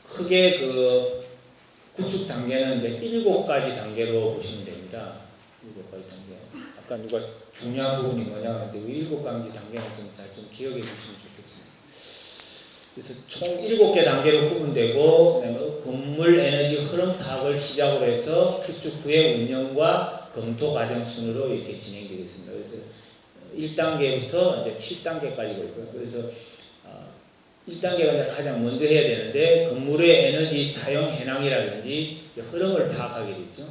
크게 그 구축 단계는 이제 7가지 단계로 보시면 됩니다. 7가지 단계. 아까 누가 중요한 부분이 뭐냐 하는데 7가지 단계는 좀 기억해 주시면 좋겠습니다. 그래서 총 7개 단계로 구분되고, 그다음에 건물 에너지 흐름 파악을 시작으로 해서 구축 후의 운영과 검토 과정 순으로 이렇게 진행되겠습니다. 그래서 1단계부터 이제 7단계까지 있고요. 그래서 1단계가 이제 가장 먼저 해야 되는데, 건물의 에너지 사용 현황이라든지 흐름을 파악하게 되죠.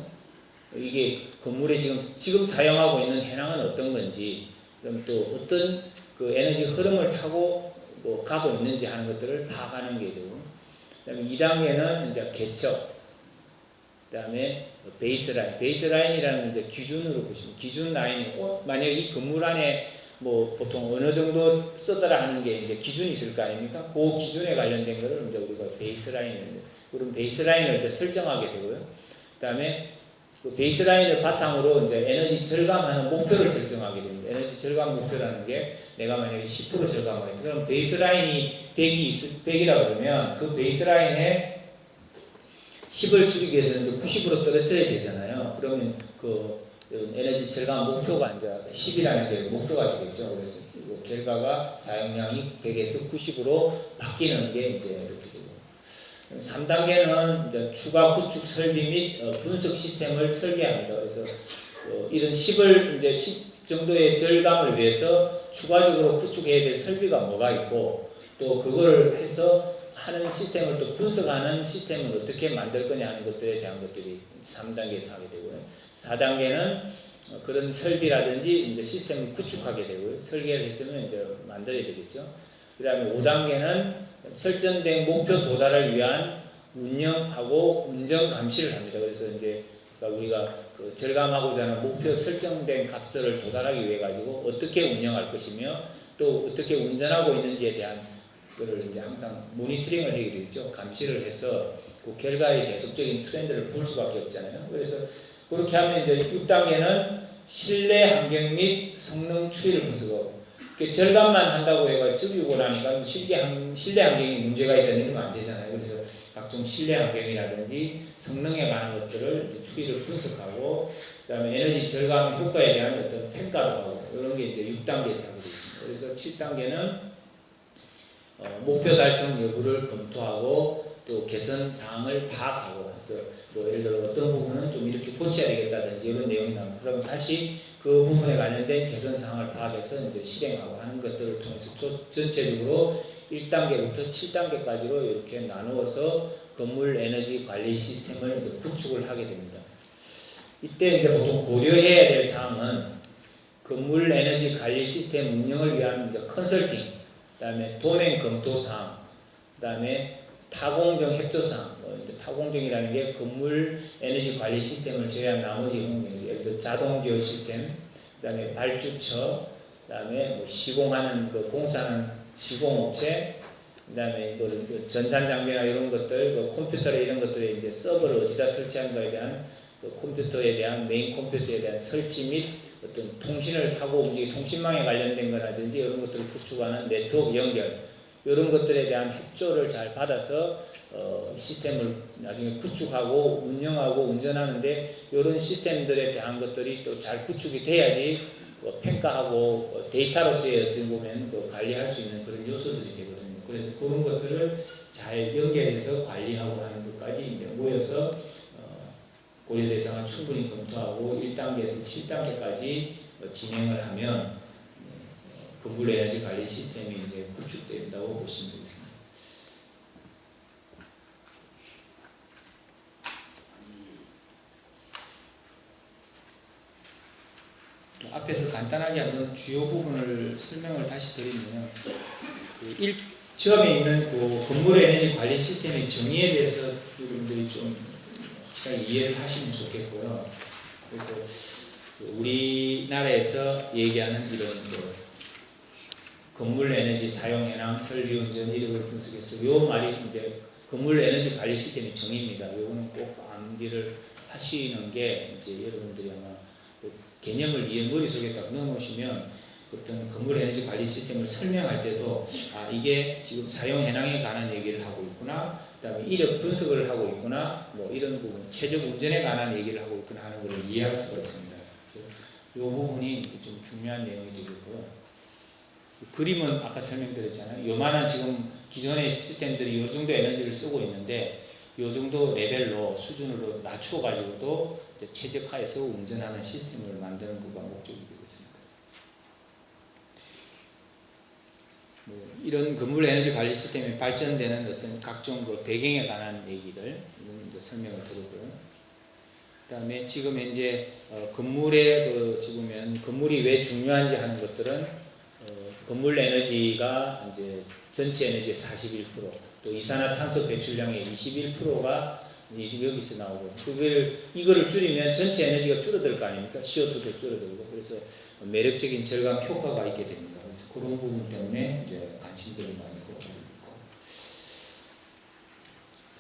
이게 건물에 지금 사용하고 있는 현황은 어떤 건지, 그럼 또 어떤 그 에너지 흐름을 타고 뭐 가고 있는지 하는 것들을 파악하는 게 되고, 그다음에 2단계는 이제 개척, 그다음에 베이스라인이라는 이제 기준으로 보시면, 기준 라인이 만약 이 건물 안에 뭐 보통 어느 정도 쓰더라 하는 게 이제 기준이 있을 거 아닙니까? 그 기준에 관련된 거를 이제 우리가 그런 베이스라인을 이제 설정하게 되고요. 그다음에 그 베이스라인을 바탕으로 이제 에너지 절감하는 목표를 설정하게 됩니다. 에너지 절감 목표라는 게 내가 만약에 10% 절감을 했다. 그럼 베이스라인이 100이라고 그러면 그 베이스라인에 10을 줄이기 위해서는 이제 90으로 떨어뜨려야 되잖아요. 그러면 그 에너지 절감 목표가 이제 10이라는 게 목표가 되겠죠. 그래서 그 결과가 사용량이 100에서 90으로 바뀌는 게 이제 이렇게 되고 3단계는 이제 추가 구축 설비 및 분석 시스템을 설계합니다. 그래서 이런 10을 이제 10 정도의 절감을 위해서 추가적으로 구축해야 될 설비가 뭐가 있고 또 그걸 해서 하는 시스템을 또 분석하는 시스템을 어떻게 만들 거냐 하는 것들에 대한 것들이 3단계에서 하게 되고요. 4단계는 그런 설비라든지 이제 시스템을 구축하게 되고요. 설계를 했으면 이제 만들어야 되겠죠. 그 다음에 5단계는 설정된 목표 도달을 위한 운영하고 운전 감시를 합니다. 그래서 이제 우리가 그 절감하고자 하는 목표 설정된 값을 도달하기 위해 가지고 어떻게 운영할 것이며 또 어떻게 운전하고 있는지에 대한 그를 이제 항상 모니터링을 하게 되죠. 감시를 해서 그 결과의 계속적인 트렌드를 볼 수밖에 없잖아요. 그래서 그렇게 하면 이제 6단계는 실내 환경 및 성능 추이를 분석하고 절감만 한다고 해가 적이고 나니까 실내 환경이 문제가 있다는 이러면 안 되잖아요. 그래서 각종 실내 환경이라든지 성능에 관한 것들을 추이를 분석하고 그다음에 에너지 절감 효과에 대한 어떤 평가도 하고 이런 게 이제 6단계에서 하게 되겠습니다. 그래서 7단계는 목표 달성 여부를 검토하고 또 개선 사항을 파악하고 그래서 뭐 예를 들어 어떤 부분은 좀 이렇게 고쳐야 되겠다든지 이런 내용이 나오면 그럼 다시 그 부분에 관련된 개선 사항을 파악해서 이제 실행하고 하는 것들을 통해서 전체적으로 1단계부터 7단계까지로 이렇게 나누어서 건물 에너지 관리 시스템을 이제 구축을 하게 됩니다. 이때 이제 보통 고려해야 될 사항은 건물 에너지 관리 시스템 운영을 위한 이제 컨설팅, 그다음에 도면 검토 사항, 그다음에 타공정 협조 사항. 타공정이라는 게 건물 에너지 관리 시스템을 제외한 나머지 공정이죠. 예를 들어 자동 제어 시스템, 그다음에 발주처, 그다음에 뭐 시공하는 그 공사하는 시공업체, 그다음에 그 전산 장비나 이런 것들, 그 컴퓨터나 이런 것들에 이제 서버를 어디다 설치하는가에 대한 그 컴퓨터에 대한 메인 컴퓨터에 대한 설치 및 어떤 통신을 타고 움직이는 통신망에 관련된 거라든지 이런 것들을 구축하는 네트워크 연결 이런 것들에 대한 협조를 잘 받아서 시스템을 나중에 구축하고 운영하고 운전하는데 이런 시스템들에 대한 것들이 또 잘 구축이 돼야지 평가하고 데이터로서의 어찌 보면 관리할 수 있는 그런 요소들이 되거든요. 그래서 그런 것들을 잘 연결해서 관리하고 하는 것까지 이제 모여서 고려 대상을 충분히 검토하고 1단계에서 7단계까지 진행을 하면 건물 에너지 관리 시스템이 이제 구축된다고 보시면 되겠습니다. 앞에서 간단하게 한번 주요 부분을 설명을 다시 드리면 처음에 있는 그 건물 에너지 관리 시스템의 정의에 대해서 여러분들이 좀 잘 이해를 하시면 좋겠고요. 그래서 우리나라에서 얘기하는 이런 건물 에너지 사용 현황, 설비 운전 이런 걸 분석해서 요 말이 이제 건물 에너지 관리 시스템의 정의입니다. 요거는 꼭 암기를 하시는 게 이제 여러분들이 아마 개념을 머릿속에 딱 넣어놓으시면 어떤 건물 에너지 관리 시스템을 설명할 때도 이게 지금 사용 현황에 관한 얘기를 하고 있구나, 그다음에 이력 분석을 하고 있구나, 뭐 이런 부분, 최적 운전에 관한 얘기를 하고 있구나 하는 것을 이해할 수가 있습니다. 이 부분이 좀 중요한 내용이 되겠고요. 그림은 아까 설명드렸잖아요. 요만한 지금 기존의 시스템들이 이 정도 에너지를 쓰고 있는데 이 정도 레벨로 수준으로 낮추어 가지고도 최적화해서 운전하는 시스템을 만드는 것가 목적이 되겠습니다. 이런 건물 에너지 관리 시스템이 발전되는 어떤 각종 그 배경에 관한 얘기들 이제 설명을 드렸고요. 그다음에 지금 현재 건물의 지금 건물이 왜 중요한지 하는 것들은 건물 에너지가 이제 전체 에너지의 41%, 또 이산화탄소 배출량의 21%가 여기서 나오고 이거를 줄이면 전체 에너지가 줄어들 거 아닙니까? CO2도 줄어들고 그래서 매력적인 절감 효과가 있게 됩니다. 그래서 그런 부분 때문에 이제 관심들이 많고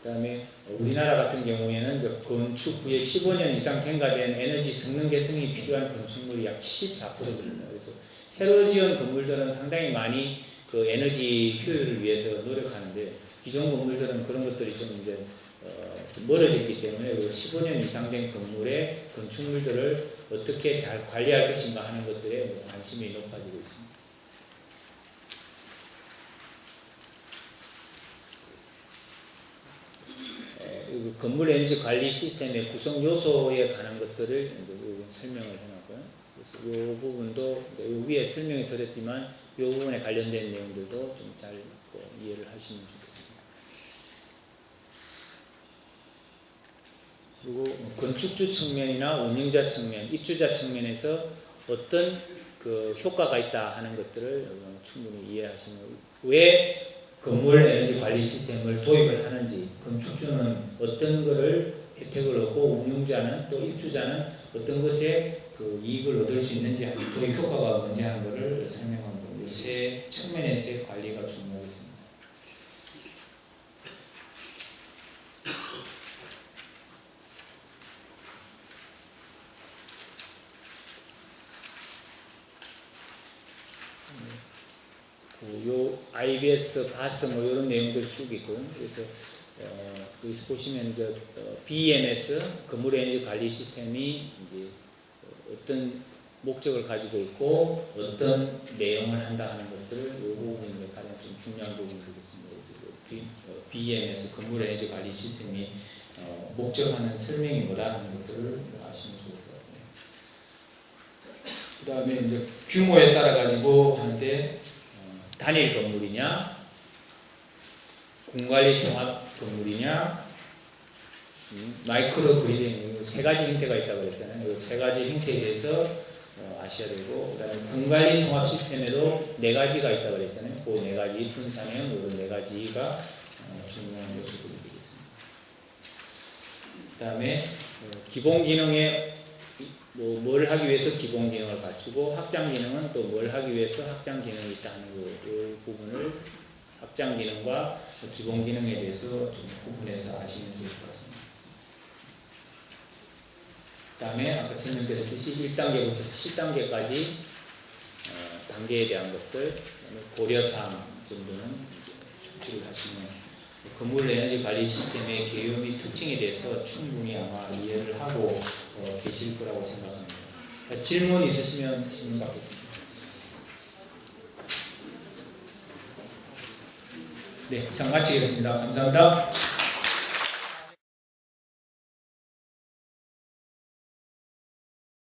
그다음에 우리나라 같은 경우에는 건축 후에 15년 이상 경과된 에너지 성능 개선이 필요한 건축물이 약 74%입니다. 그래서 새로 지은 건물들은 상당히 많이 그 에너지 효율을 위해서 노력하는데 기존 건물들은 그런 것들이 좀 이제 멀어졌기 때문에 15년 이상 된 건물의 건축물들을 어떻게 잘 관리할 것인가 하는 것들에 관심이 높아지고 있습니다. 건물 에너지 관리 시스템의 구성 요소에 관한 것들을 이제 요건 설명을 해놨고요. 그래서 이 부분도 이제 요 위에 설명이 드렸지만 이 부분에 관련된 내용들도 좀 잘 이해를 하시면 좋겠습니다. 그리고 건축주 측면이나 운영자 측면, 입주자 측면에서 어떤 그 효과가 있다 하는 것들을 충분히 이해하시면 왜 건물 에너지 관리 시스템을 도입을 하는지, 건축주는 어떤 것을 혜택을 얻고 운영자는 또 입주자는 어떤 것에 그 이익을 얻을 수 있는지 하는 도입 효과가 뭔지 하는 것을 설명한 이 세 측면에서의 관리가 중요하겠습니다. 요 IBS, 바스 뭐 이런 내용들 쭉 있고요. 그래서 여기서 보시면 이제 BEMS 건물 에너지 관리 시스템이 이제 어떤 목적을 가지고 있고 어떤 내용을 한다 하는 것들을 이 부분이 가장 좀 중요한 부분이 되겠습니다. 그래서 BEMS 건물 에너지 관리 시스템이 목적하는 설명이 뭐다 하는 것들을 아시면 좋을 것 같아요. 그 다음에 이제 규모에 따라 가지고 하는데 단일 건물이냐, 공관리 통합 건물이냐, 마이크로 그리딩 세 가지 형태가 있다고 그랬잖아요. 이 세 가지 형태에 대해서 아셔야 되고, 그다음에 공관리 통합 시스템에도 네 가지가 있다고 그랬잖아요. 그 네 가지 분산형 이런 네 가지가 중요한 요소들이 되겠습니다. 그다음에 기본 기능에 뭘 하기 위해서 기본 기능을 갖추고 확장 기능은 또 뭘 하기 위해서 확장 기능이 있다는 이 부분을 확장 기능과 기본 기능에 대해서 좀 구분해서 아시면 좋을 것 같습니다. 그 다음에 아까 설명드렸듯이 1단계부터 7단계까지 단계에 대한 것들, 고려사항 정도는 숙지를 하시면 건물 에너지 관리 시스템의 개요 및 특징에 대해서 충분히 아마 이해를 하고 계실 거라고 생각합니다. 질문 있으시면 질문 받겠습니다. 네, 이상 마치겠습니다. 감사합니다.